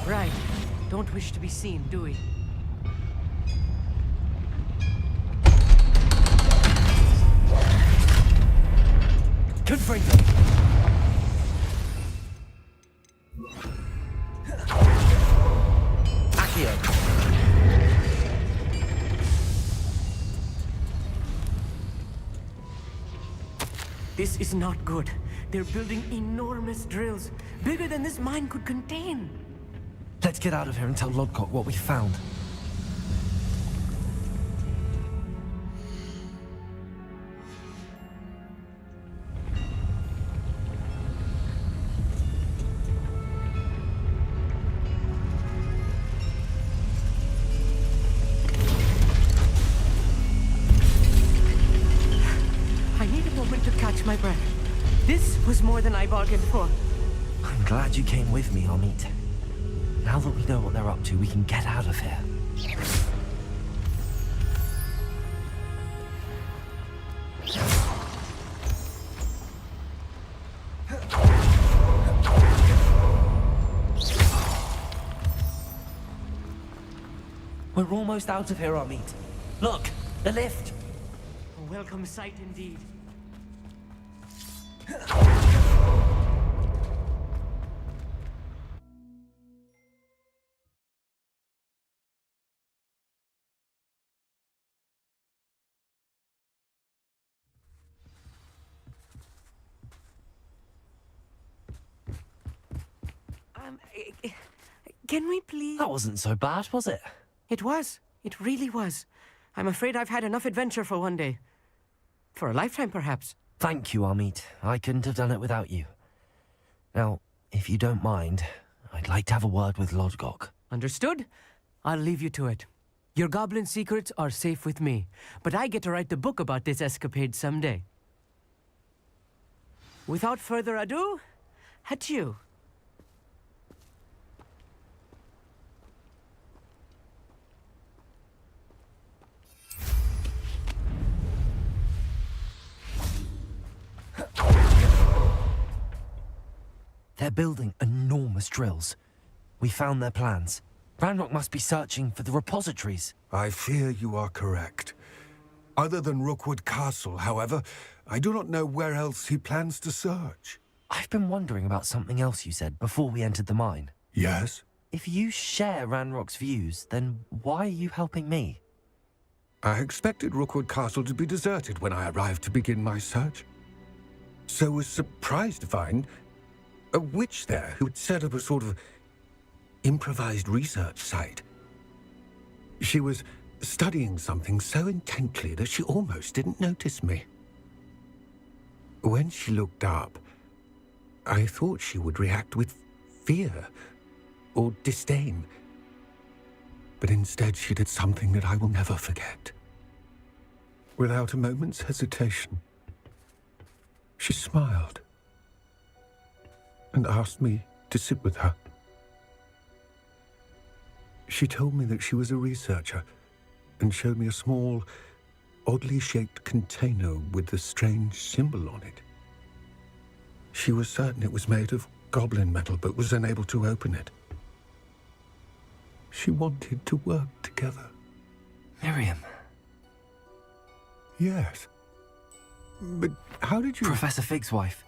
Right. Don't wish to be seen, do we? Confringo. Accio. This is not good. They're building enormous drills, bigger than this mine could contain. Let's get out of here and tell Lodcock what we found. I need a moment to catch my breath. This was more than I bargained for. I'm glad you came with me, Amit. Now that we know what they're up to, we can get out of here. We're almost out of here, Amit. Look, the lift. A welcome sight indeed. Can we please? That wasn't so bad, was it? It was. It really was. I'm afraid I've had enough adventure for one day. For a lifetime, perhaps. Thank you, Amit. I couldn't have done it without you. Now, if you don't mind, I'd like to have a word with Lodgok. Understood? I'll leave you to it. Your goblin secrets are safe with me, but I get to write the book about this escapade someday. Without further ado, adieu. They're building enormous drills. We found their plans. Ranrock must be searching for the repositories. I fear you are correct. Other than Rookwood Castle, however, I do not know where else he plans to search. I've been wondering about something else you said before we entered the mine. Yes? If you share Ranrock's views, then why are you helping me? I expected Rookwood Castle to be deserted when I arrived to begin my search. So was surprised to find a witch there who had set up a sort of improvised research site. She was studying something so intently that she almost didn't notice me. When she looked up, I thought she would react with fear or disdain. But instead she did something that I will never forget. Without a moment's hesitation, she smiled and asked me to sit with her. She told me that she was a researcher and showed me a small, oddly shaped container with a strange symbol on it. She was certain it was made of goblin metal, but was unable to open it. She wanted to work together. Miriam. Yes. But how did you... Professor Fig's wife.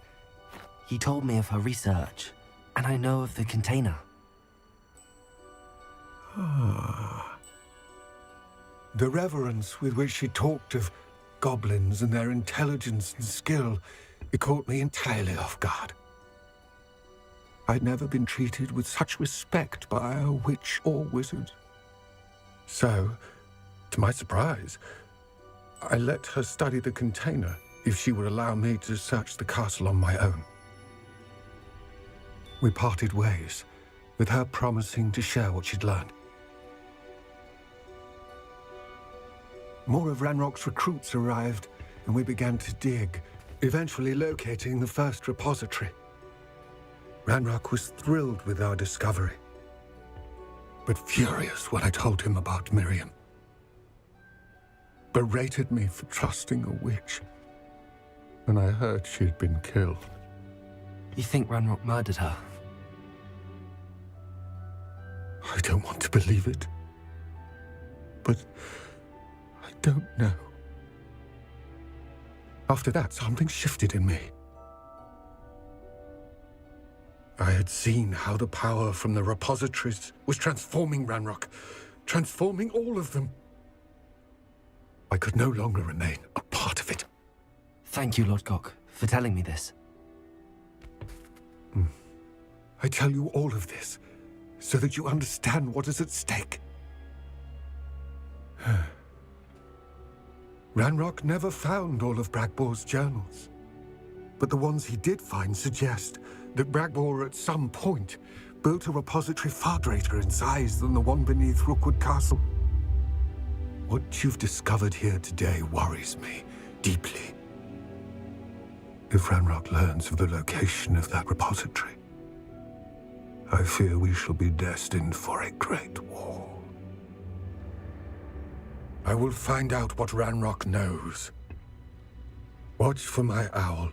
He told me of her research, and I know of the container. Ah. The reverence with which she talked of goblins and their intelligence and skill, it caught me entirely off guard. I'd never been treated with such respect by a witch or wizard. So, to my surprise, I let her study the container if she would allow me to search the castle on my own. We parted ways, with her promising to share what she'd learned. More of Ranrock's recruits arrived, and we began to dig, eventually locating the first repository. Ranrock was thrilled with our discovery, but furious when I told him about Miriam. Berated me for trusting a witch, and I heard she had been killed. You think Ranrock murdered her? I don't want to believe it, but I don't know. After that, something shifted in me. I had seen how the power from the repositories was transforming Ranrock, transforming all of them. I could no longer remain a part of it. Thank you, Lord Cock, for telling me this. I tell you all of this so that you understand what is at stake. Ranrock never found all of Bragbor's journals, but the ones he did find suggest that Bragbor at some point built a repository far greater in size than the one beneath Rookwood Castle. What you've discovered here today worries me deeply. If Ranrock learns of the location of that repository, I fear we shall be destined for a great war. I will find out what Ranrock knows. Watch for my owl.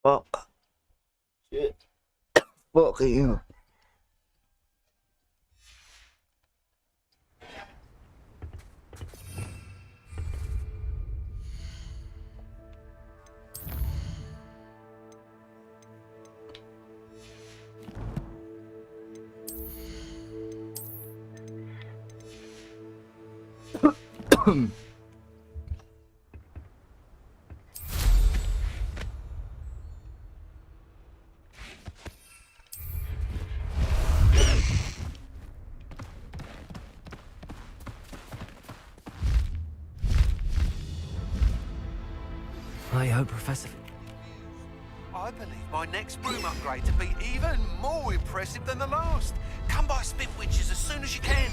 Fuck. Shit. Fucking hell. I hope Professor... I believe my next broom upgrade to be even more impressive than the last. Come by Spit Witches as soon as you can.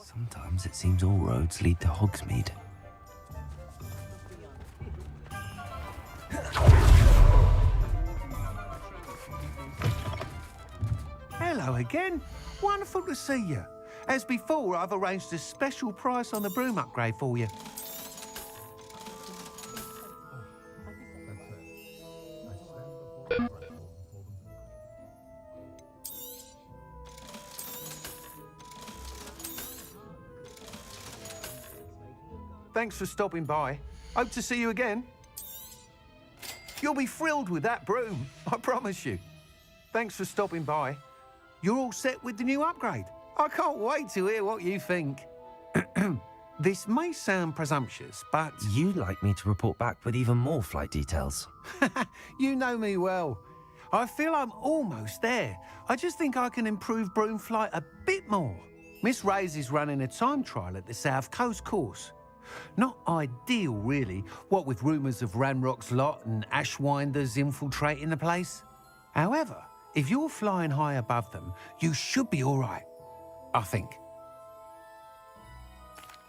Sometimes it seems all roads lead to Hogsmeade. Hello again. Wonderful to see you. As before, I've arranged a special price on the broom upgrade for you. Thanks for stopping by. Hope to see you again. You'll be thrilled with that broom, I promise you. Thanks for stopping by. You're all set with the new upgrade. I can't wait to hear what you think. This may sound presumptuous, but... You'd like me to report back with even more flight details. You know me well. I feel I'm almost there. I just think I can improve broom flight a bit more. Miss Ray's is running a time trial at the South Coast course. Not ideal, really, what with rumours of Ranrock's lot and Ashwinders infiltrating the place. However, if you're flying high above them, you should be all right, I think.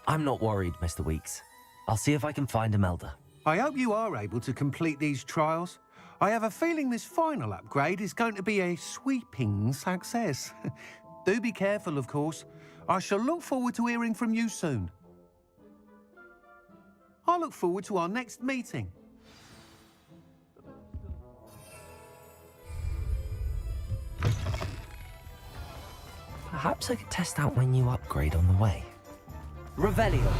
I'm not worried, Mr. Weeks. I'll see if I can find Imelda. I hope you are able to complete these trials. I have a feeling this final upgrade is going to be a sweeping success. Do be careful, of course. I shall look forward to hearing from you soon. I look forward to our next meeting. Perhaps I could test out my new upgrade on the way. Revelio.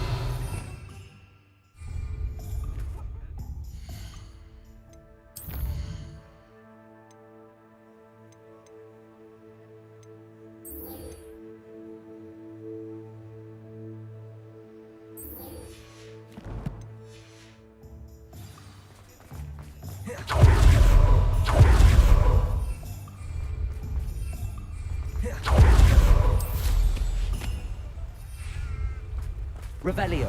Revelio.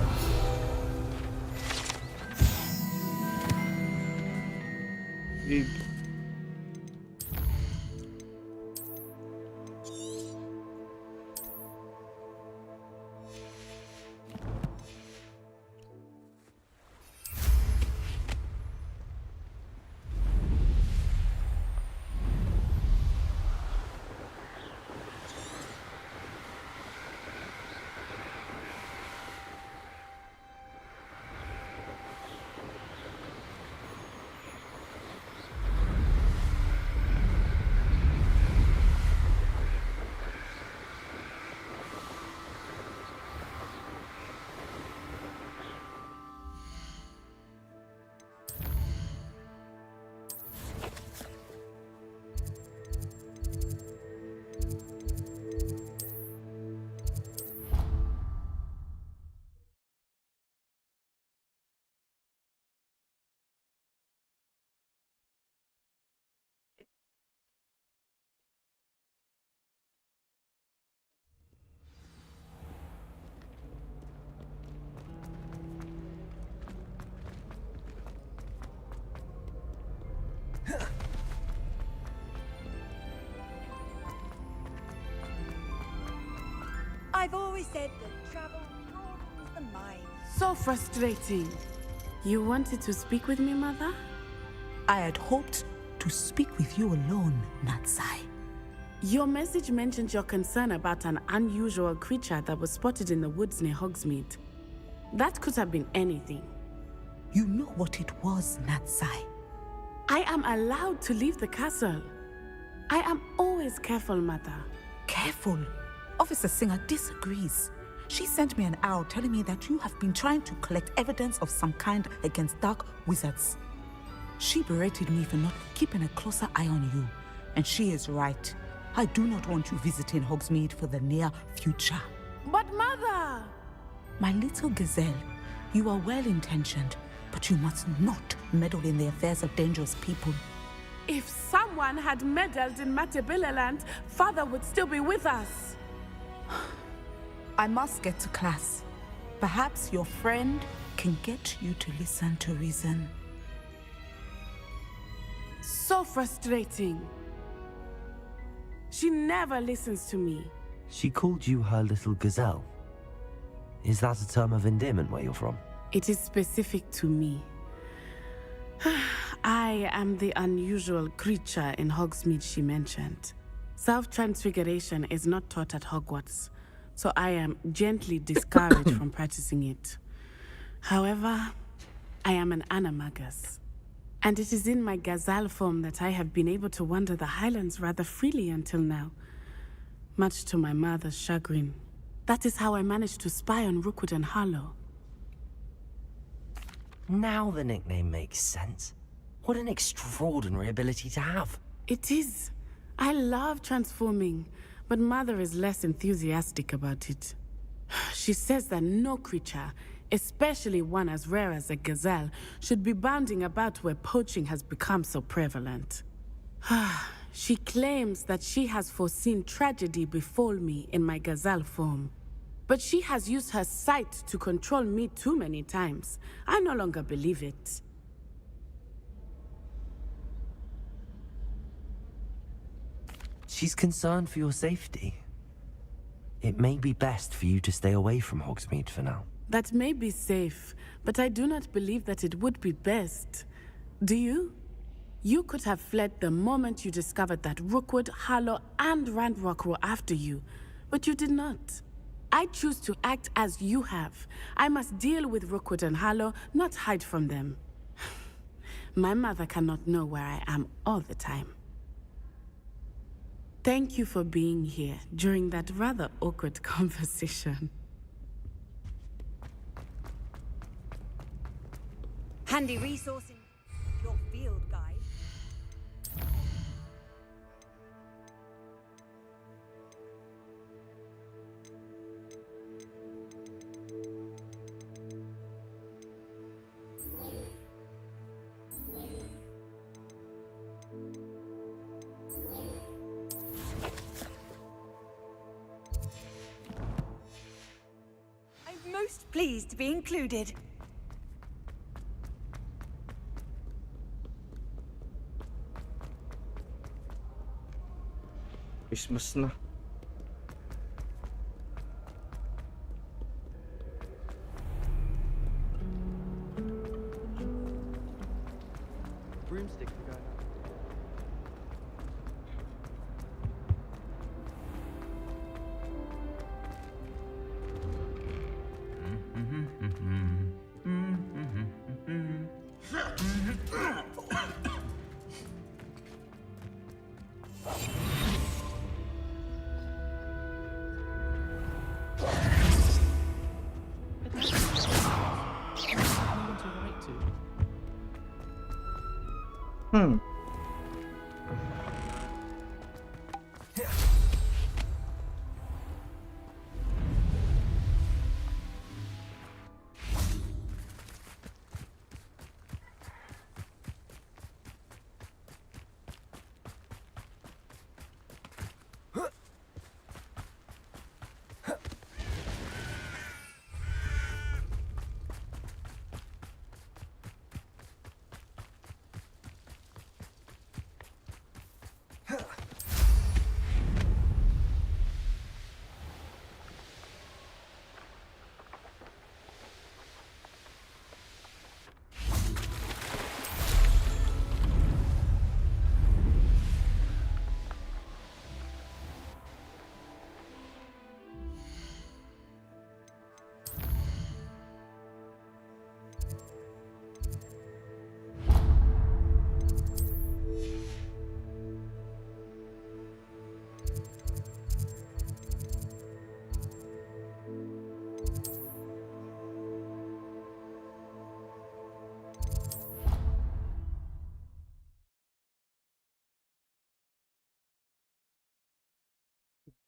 I've always said that travel broadens the mind. So frustrating. You wanted to speak with me, Mother? I had hoped to speak with you alone, Natsai. Your message mentioned your concern about an unusual creature that was spotted in the woods near Hogsmeade. That could have been anything. You know what it was, Natsai. I am allowed to leave the castle. I am always careful, Mother. Careful. Officer Singer disagrees. She sent me an arrow telling me that you have been trying to collect evidence of some kind against dark wizards. She berated me for not keeping a closer eye on you, and she is right. I do not want you visiting Hogsmeade for the near future. But Mother! My little gazelle, you are well-intentioned, but you must not meddle in the affairs of dangerous people. If someone had meddled in Matabeleland, Father would still be with us. I must get to class. Perhaps your friend can get you to listen to reason. So frustrating. She never listens to me. She called you her little gazelle. Is that a term of endearment where you're from? It is specific to me. I am the unusual creature in Hogsmeade she mentioned. Self-transfiguration is not taught at Hogwarts, so I am gently discouraged from practicing it. However, I am an animagus, and it is in my gazelle form that I have been able to wander the Highlands rather freely until now, much to my mother's chagrin. That is how I managed to spy on Rookwood and Harlow. Now the nickname makes sense. What an extraordinary ability to have. It is. I love transforming, but Mother is less enthusiastic about it. She says that no creature, especially one as rare as a gazelle, should be bounding about where poaching has become so prevalent. She claims that she has foreseen tragedy befall me in my gazelle form. But she has used her sight to control me too many times. I no longer believe it. She's concerned for your safety. It may be best for you to stay away from Hogsmeade for now. That may be safe, but I do not believe that it would be best. Do you? You could have fled the moment you discovered that Rookwood, Harlow, and Ranrock were after you, but you did not. I choose to act as you have. I must deal with Rookwood and Harlow, not hide from them. My mother cannot know where I am all the time. Thank you for being here during that rather awkward conversation. Handy resource in your field guide. I'm most pleased to be included. Christmas na. Broomstick for going up.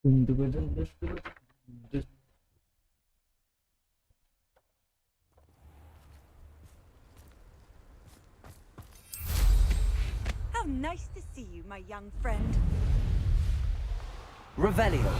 Dun, dun, dun, dun, dun, dun, dun. How nice to see you, my young friend. Revelio.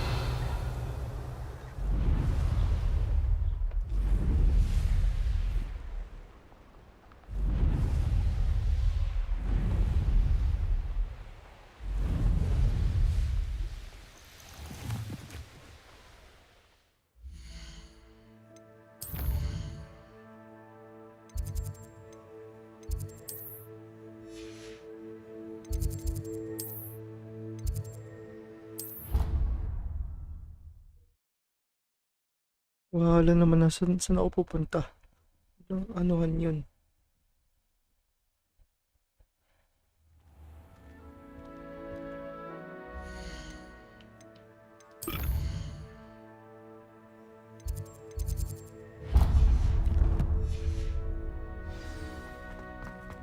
Wala naman na saan ako pupunta. Anong anuhan yun?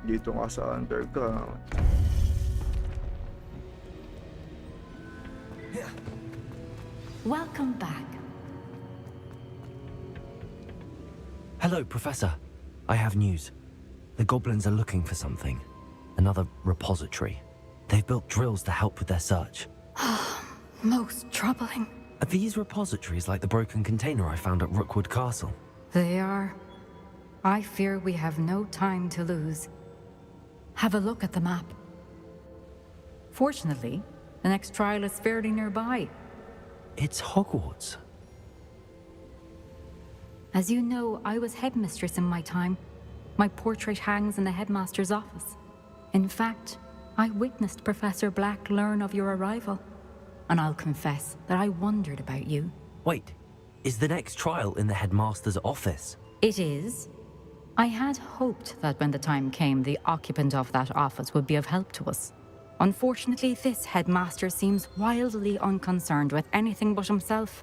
Dito nga sa underground. Welcome back. Hello, Professor. I have news. The goblins are looking for something. Another repository. They've built drills to help with their search. Most troubling. Are these repositories like the broken container I found at Rookwood Castle? They are. I fear we have no time to lose. Have a look at the map. Fortunately, the next trial is fairly nearby. It's Hogwarts. As you know, I was headmistress in my time. My portrait hangs in the headmaster's office. In fact, I witnessed Professor Black learn of your arrival. And I'll confess that I wondered about you. Wait, is the next trial in the headmaster's office? It is. I had hoped that when the time came, the occupant of that office would be of help to us. Unfortunately, this headmaster seems wildly unconcerned with anything but himself.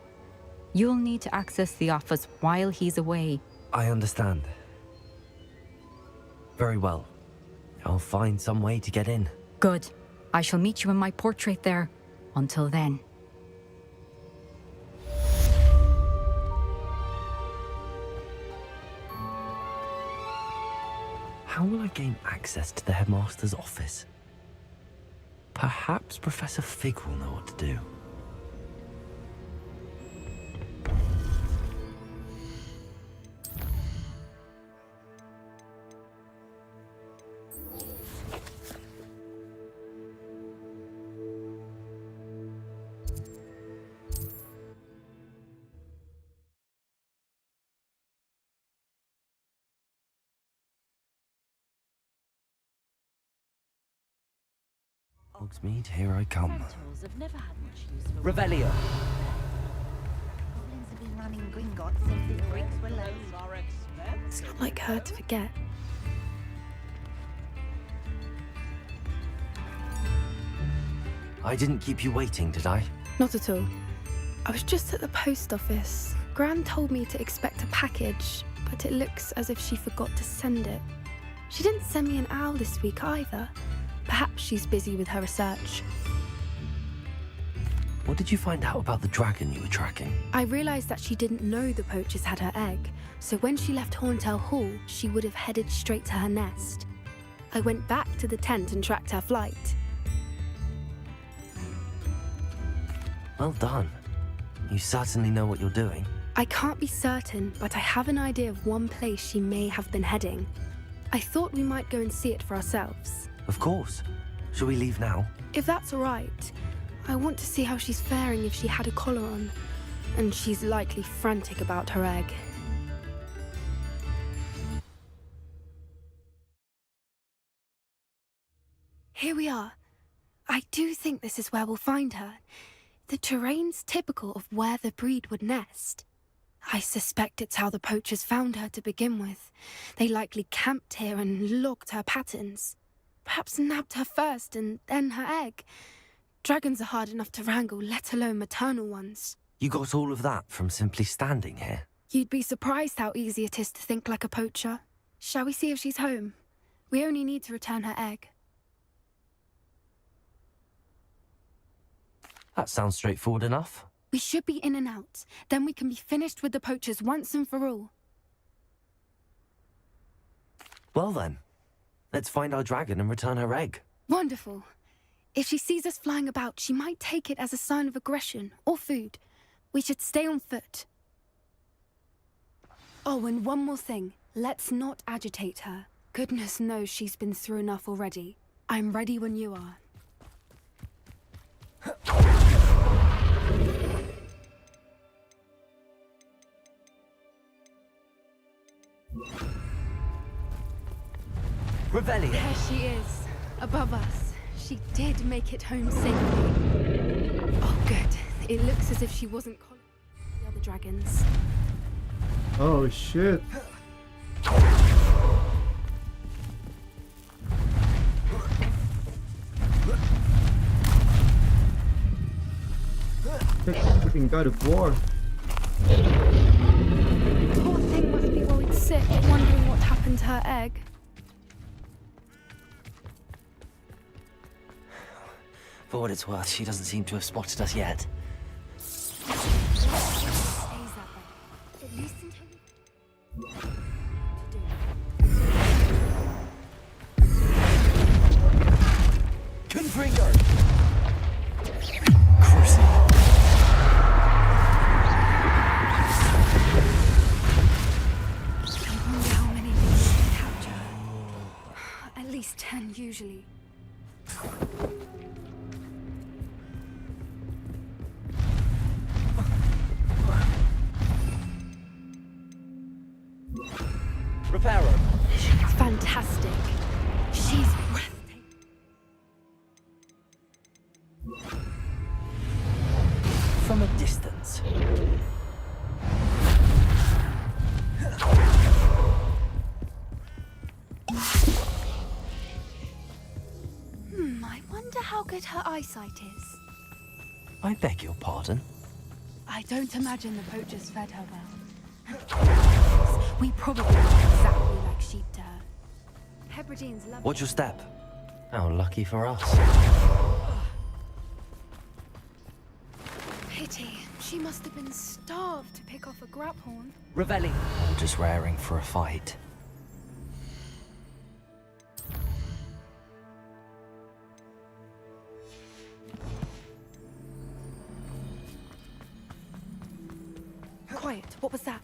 You'll need to access the office while he's away. I understand. Very well. I'll find some way to get in. Good. I shall meet you in my portrait there. Until then. How will I gain access to the headmaster's office? Perhaps Professor Fig will know what to do. Hogsmeade, here I come. Have never had much use for Revelio. Goblins have been running Gringotts since the Greeks were low. It's not like her to forget. I didn't keep you waiting, did I? Not at all. I was just at the post office. Gran told me to expect a package, but it looks as if she forgot to send it. She didn't send me an owl this week either. Perhaps she's busy with her research. What did you find out about the dragon you were tracking? I realised that she didn't know the poachers had her egg, so when she left Horntail Hall, she would have headed straight to her nest. I went back to the tent and tracked her flight. Well done. You certainly know what you're doing. I can't be certain, but I have an idea of one place she may have been heading. I thought we might go and see it for ourselves. Of course. Shall we leave now? If that's all right, I want to see how she's faring if she had a collar on. And she's likely frantic about her egg. Here we are. I do think this is where we'll find her. The terrain's typical of where the breed would nest. I suspect it's how the poachers found her to begin with. They likely camped here and logged her patterns. Perhaps nabbed her first and then her egg. Dragons are hard enough to wrangle, let alone maternal ones. You got all of that from simply standing here? You'd be surprised how easy it is to think like a poacher. Shall we see if she's home? We only need to return her egg. That sounds straightforward enough. We should be in and out. Then we can be finished with the poachers once and for all. Well then, let's find our dragon and return her egg. Wonderful. If she sees us flying about, she might take it as a sign of aggression or food. We should stay on foot. Oh, and one more thing. Let's not agitate her. Goodness knows she's been through enough already. I'm ready when you are. Revelio. There she is, above us. She did make it home safely. Oh, good. It looks as if she wasn't calling the other dragons. Oh shit. Freaking God of War. Poor thing must be worried sick, wondering what happened to her egg. For what it's worth, she doesn't seem to have spotted us yet. Stays that way. At least until Confringo! Cruising. I wonder how many we should capture. At least 10 usually. Reparo. She's fantastic. She's breathtaking. From a distance. I wonder how good her eyesight is. I beg your pardon? I don't imagine the poachers fed her well. We probably look exactly like sheep to her. Hebrideans love Watch your step. How lucky for us. Pity. She must have been starved to pick off a graphorn. Revelli. Or just raring for a fight. Quiet. What was that?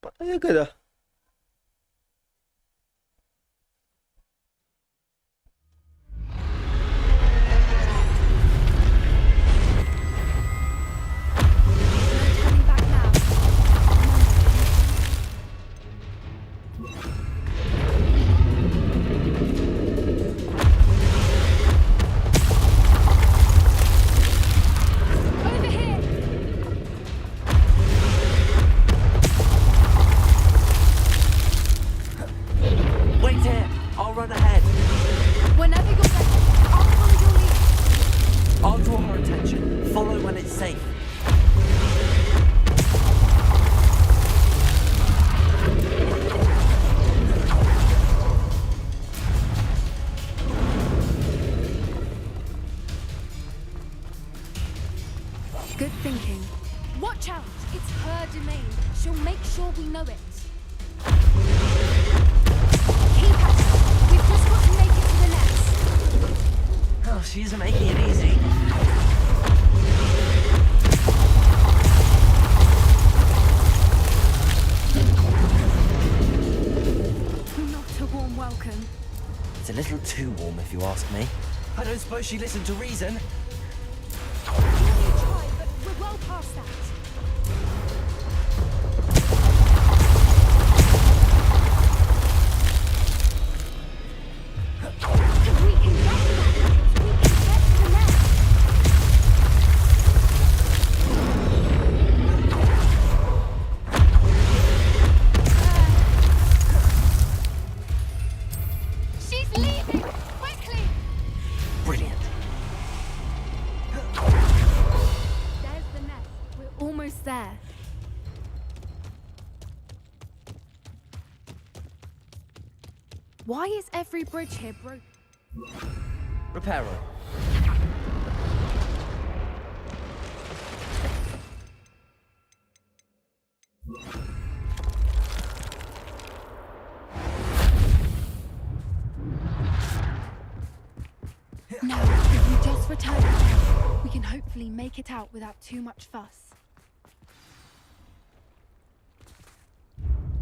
Patay agad ah. Wait here. I'll run ahead. Whenever you're ready, I'll follow your lead. I'll draw her attention. Follow when it's safe. Good thinking. Watch out! It's her domain. She'll make sure we know it. Keep at it. We've just got to make it to the nest. Oh, she's making it easy. Not a warm welcome. It's a little too warm, if you ask me. I don't suppose she listened to reason. We try, but we're well past that. If we can get to that entrance, we can get to the Why is every bridge here broken? Repair her. Now, if you just return it, we can hopefully make it out without too much fuss.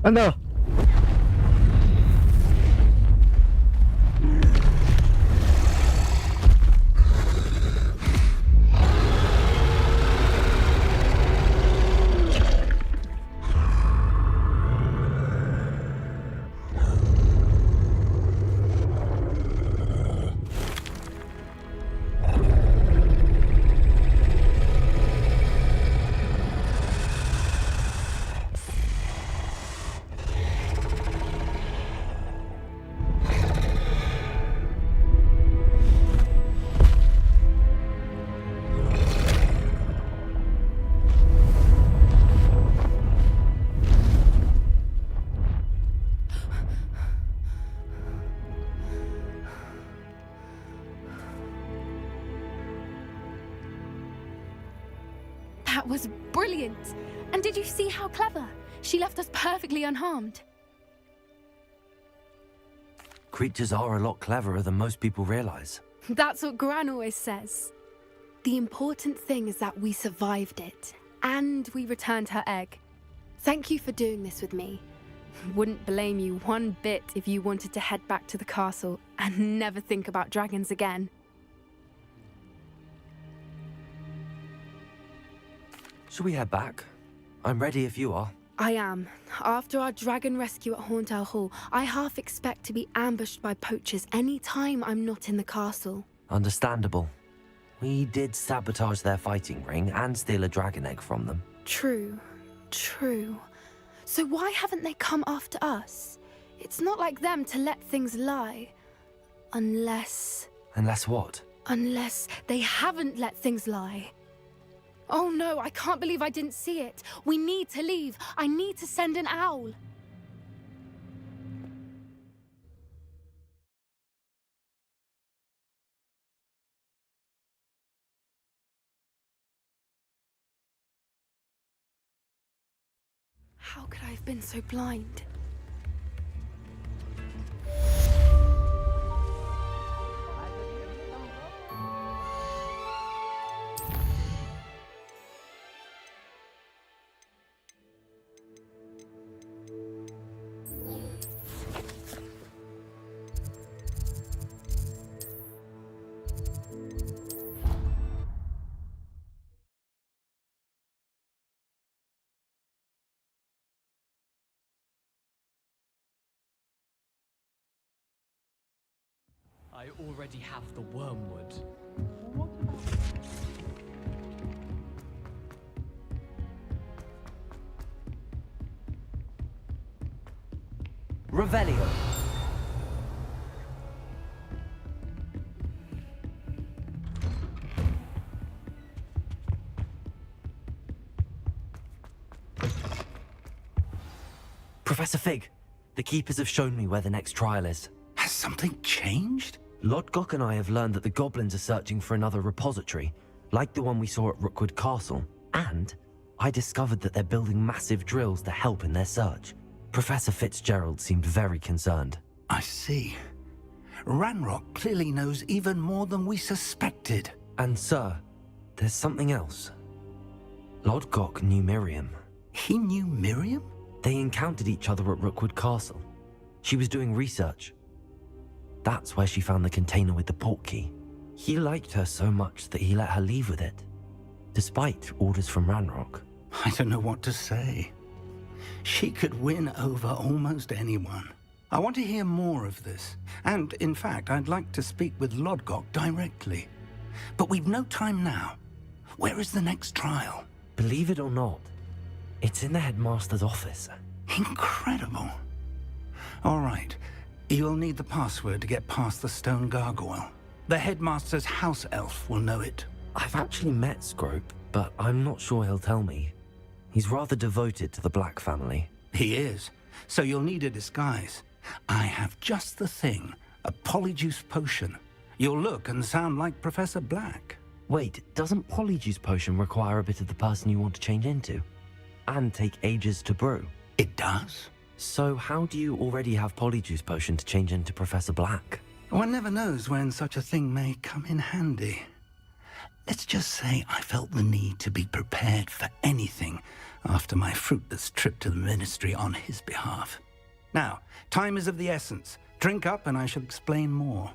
Ano? That was brilliant! And did you see how clever? She left us perfectly unharmed. Creatures are a lot cleverer than most people realize. That's what Gran always says. The important thing is that we survived it, and we returned her egg. Thank you for doing this with me. Wouldn't blame you one bit if you wanted to head back to the castle and never think about dragons again. Shall we head back? I'm ready if you are. I am. After our dragon rescue at Hauntow Hall, I half expect to be ambushed by poachers any time I'm not in the castle. Understandable. We did sabotage their fighting ring and steal a dragon egg from them. True. So why haven't they come after us? It's not like them to let things lie. Unless what? Unless they haven't let things lie. Oh no, I can't believe I didn't see it. We need to leave. I need to send an owl. How could I have been so blind? I already have the wormwood. Revelio. Professor Fig, the Keepers have shown me where the next trial is. Has something changed? Lodgok and I have learned that the goblins are searching for another repository, like the one we saw at Rookwood Castle, and I discovered that they're building massive drills to help in their search. Professor Fitzgerald seemed very concerned. I see. Ranrock clearly knows even more than we suspected. And sir, there's something else. Lodgok knew Miriam. He knew Miriam? They encountered each other at Rookwood Castle. She was doing research. That's where she found the container with the portkey. He liked her so much that he let her leave with it, despite orders from Ranrock. I don't know what to say. She could win over almost anyone. I want to hear more of this. And, in fact, I'd like to speak with Lodgok directly. But we've no time now. Where is the next trial? Believe it or not, it's in the headmaster's office. Incredible. All right. You'll need the password to get past the stone gargoyle. The headmaster's house elf will know it. I've actually met Scrope, but I'm not sure he'll tell me. He's rather devoted to the Black family. He is. So you'll need a disguise. I have just the thing. A polyjuice potion. You'll look and sound like Professor Black. Wait, doesn't Polyjuice Potion require a bit of the person you want to change into? And take ages to brew? It does. So how do you already have Polyjuice Potion to change into Professor Black? One never knows when such a thing may come in handy. Let's just say I felt the need to be prepared for anything after my fruitless trip to the Ministry on his behalf. Now, time is of the essence. Drink up and I shall explain more.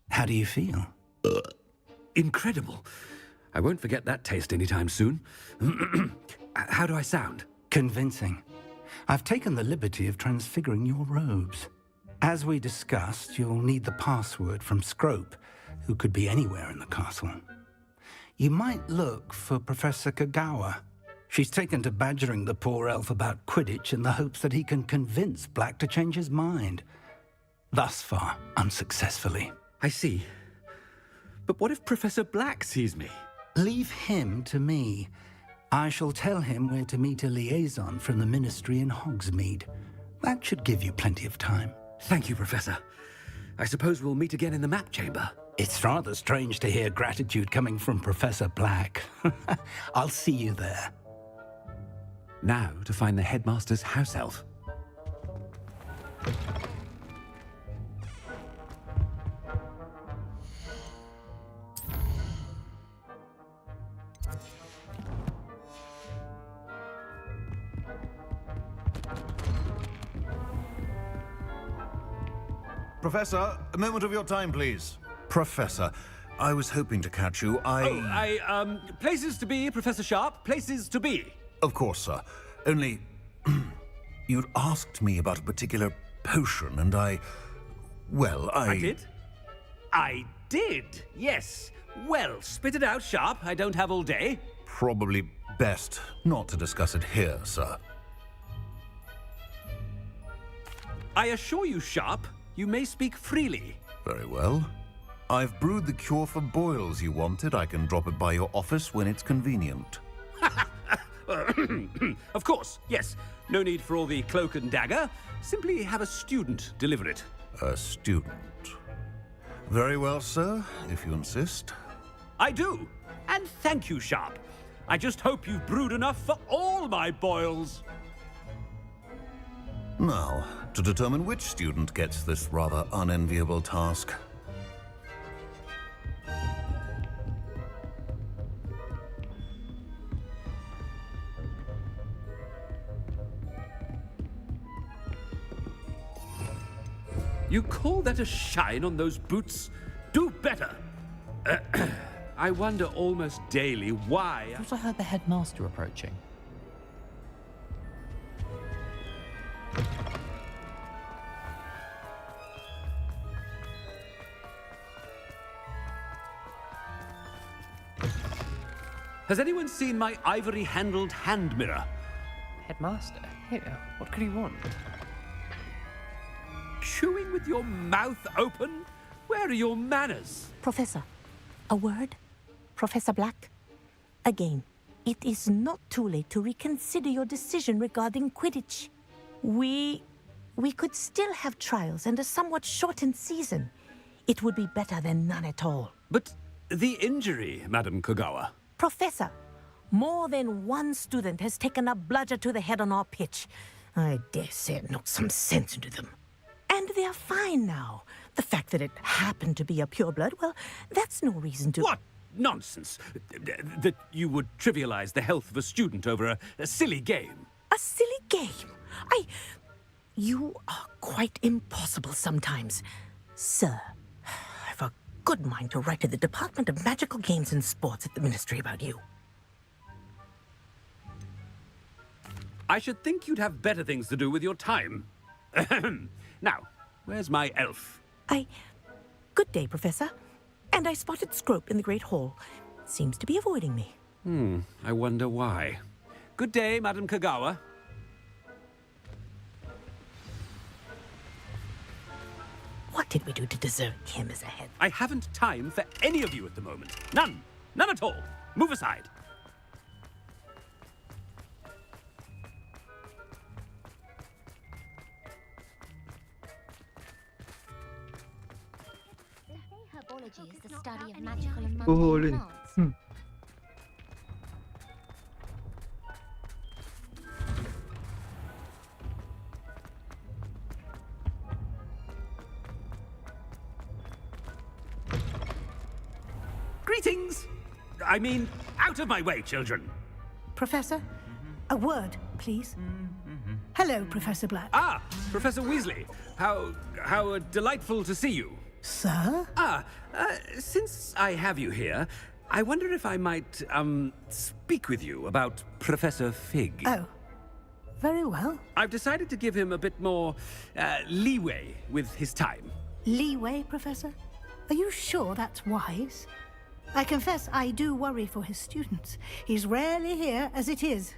How do you feel? Incredible. I won't forget that taste anytime soon. How do I sound? Convincing. I've taken the liberty of transfiguring your robes. As we discussed, you'll need the password from Scrope, who could be anywhere in the castle. You might look for Professor Kagawa. She's taken to badgering the poor elf about Quidditch in the hopes that he can convince Black to change his mind. Thus far, unsuccessfully. I see. But what if Professor Black sees me? Leave him to me. I shall tell him where to meet a liaison from the Ministry in Hogsmeade. That should give you plenty of time. Thank you, Professor. I suppose we'll meet again in the map chamber. It's rather strange to hear gratitude coming from Professor Black. I'll see you there. Now to find the headmaster's house elf. Professor, a moment of your time, please. Professor, I was hoping to catch you. Places to be, Professor Sharp. Places to be. Of course, sir. Only, you'd asked me about a particular potion, and I did? I did, yes. Well, spit it out, Sharp. I don't have all day. Probably best not to discuss it here, sir. I assure you, Sharp, you may speak freely. Very well. I've brewed the cure for boils you wanted. I can drop it by your office when it's convenient. Of course, yes. No need for all the cloak and dagger. Simply have a student deliver it. A student. Very well, sir, if you insist. I do. And thank you, Sharp. I just hope you've brewed enough for all my boils. Now, to determine which student gets this rather unenviable task. You call that a shine on those boots? Do better. I wonder almost daily why... I thought I heard the headmaster approaching. Has anyone seen my ivory-handled hand mirror? Headmaster? Here, what could he want? Chewing with your mouth open? Where are your manners? Professor, a word? Professor Black? Again, it is not too late to reconsider your decision regarding Quidditch. We could still have trials and a somewhat shortened season. It would be better than none at all. But the injury, Madam Kagawa. Professor, more than one student has taken a bludger to the head on our pitch. I dare say it knocked some sense into them. And they are fine now. The fact that it happened to be a pureblood, well, that's no reason to... What nonsense! That you would trivialize the health of a student over a silly game. A silly game? You are quite impossible sometimes. Sir, I've a good mind to write to the Department of Magical Games and Sports at the Ministry about you. I should think you'd have better things to do with your time. Now, where's my elf? Good day, Professor. And I spotted Scrope in the Great Hall. Seems to be avoiding me. I wonder why. Good day, Madam Kagawa. What did we do to deserve him as a head? I haven't time for any of you at the moment. None. None at all. Move aside. Herbology is the study of magical and Kuhulin. mundane plants. Greetings! I mean, out of my way, children. Professor, a word, please. Hello, Professor Black. Ah, Professor Weasley. How delightful to see you. Sir? Since I have you here, I wonder if I might, speak with you about Professor Fig. Oh, very well. I've decided to give him a bit more, leeway with his time. Leeway, Professor? Are you sure that's wise? I confess I do worry for his students. He's rarely here as it is.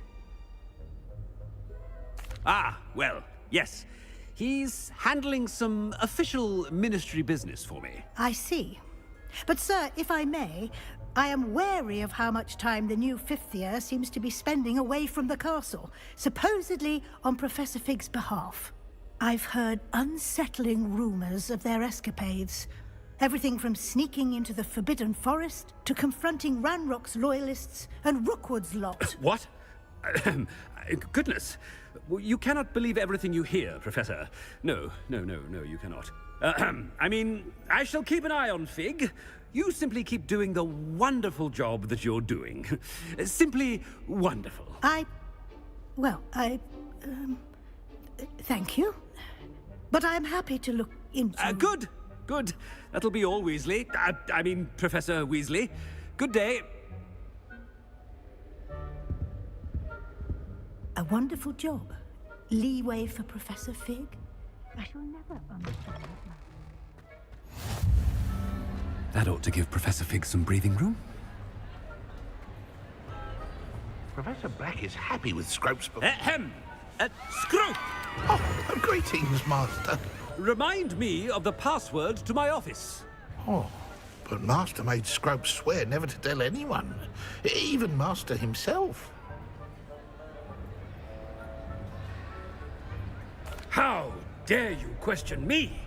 Ah, well, yes. He's handling some official ministry business for me. I see. But, sir, if I may, I am wary of how much time the new fifth year seems to be spending away from the castle, supposedly on Professor Fig's behalf. I've heard unsettling rumors of their escapades. Everything from sneaking into the Forbidden Forest to confronting Ranrock's loyalists and Rookwood's lot. What? Goodness. You cannot believe everything you hear, Professor. No, you cannot. I mean, I shall keep an eye on Fig. You simply keep doing the wonderful job that you're doing. Simply wonderful. Thank you. But I'm happy to look into... Good. That'll be all, Weasley. I mean, Professor Weasley. Good day. A wonderful job. Leeway for Professor Fig? I shall never understand that. That ought to give Professor Fig some breathing room. Professor Black is happy with Scrope's... Scrope! Oh, greetings, Master. Remind me of the password to my office. Oh, but Master made Scrope swear never to tell anyone, even Master himself. How dare you question me?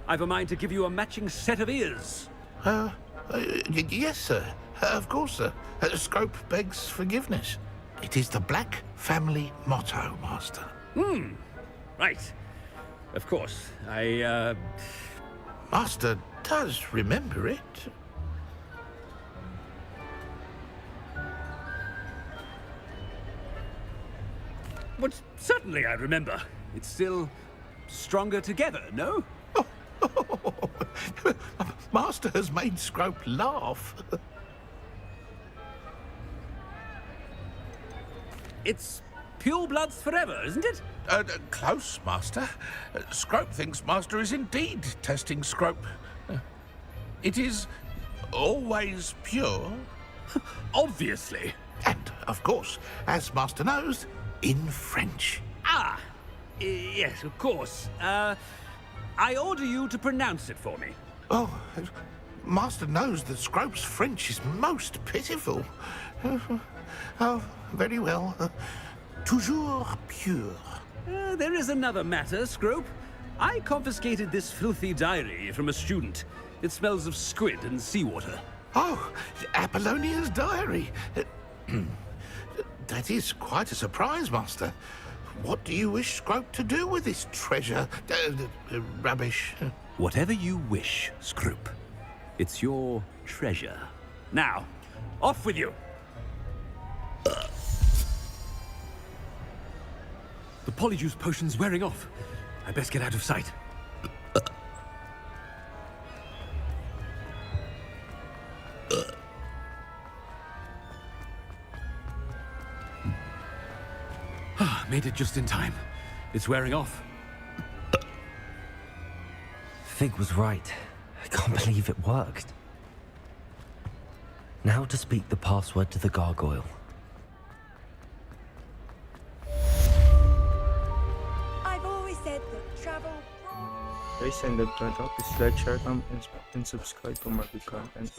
I've a mind to give you a matching set of ears. Yes, sir. Of course, sir. Scrope begs forgiveness. It is the Black family motto, Master. Right. Of course, Master does remember it. But certainly I remember. It's still stronger together, no? Master has made Scrope laugh. It's pure bloods forever, isn't it? Close, Master. Scrope thinks Master is indeed testing Scrope. It is always pure. Obviously. And, of course, as Master knows, in French. Ah! Yes, of course. I order you to pronounce it for me. Oh, Master knows that Scrope's French is most pitiful. Oh, very well. Toujours pure. There is another matter, Scrope. I confiscated this filthy diary from a student. It smells of squid and seawater. Oh, Apollonia's diary. That is quite a surprise, Master. What do you wish Scrope to do with this treasure? Rubbish. Whatever you wish, Scrope. It's your treasure. Now, off with you. The polyjuice potion's wearing off. I best get out of sight. Made it just in time. It's wearing off. Fig was right. I can't believe it worked. Now to speak the password to the gargoyle. Guys, and don't forget to like, share, comment, and subscribe for more good content.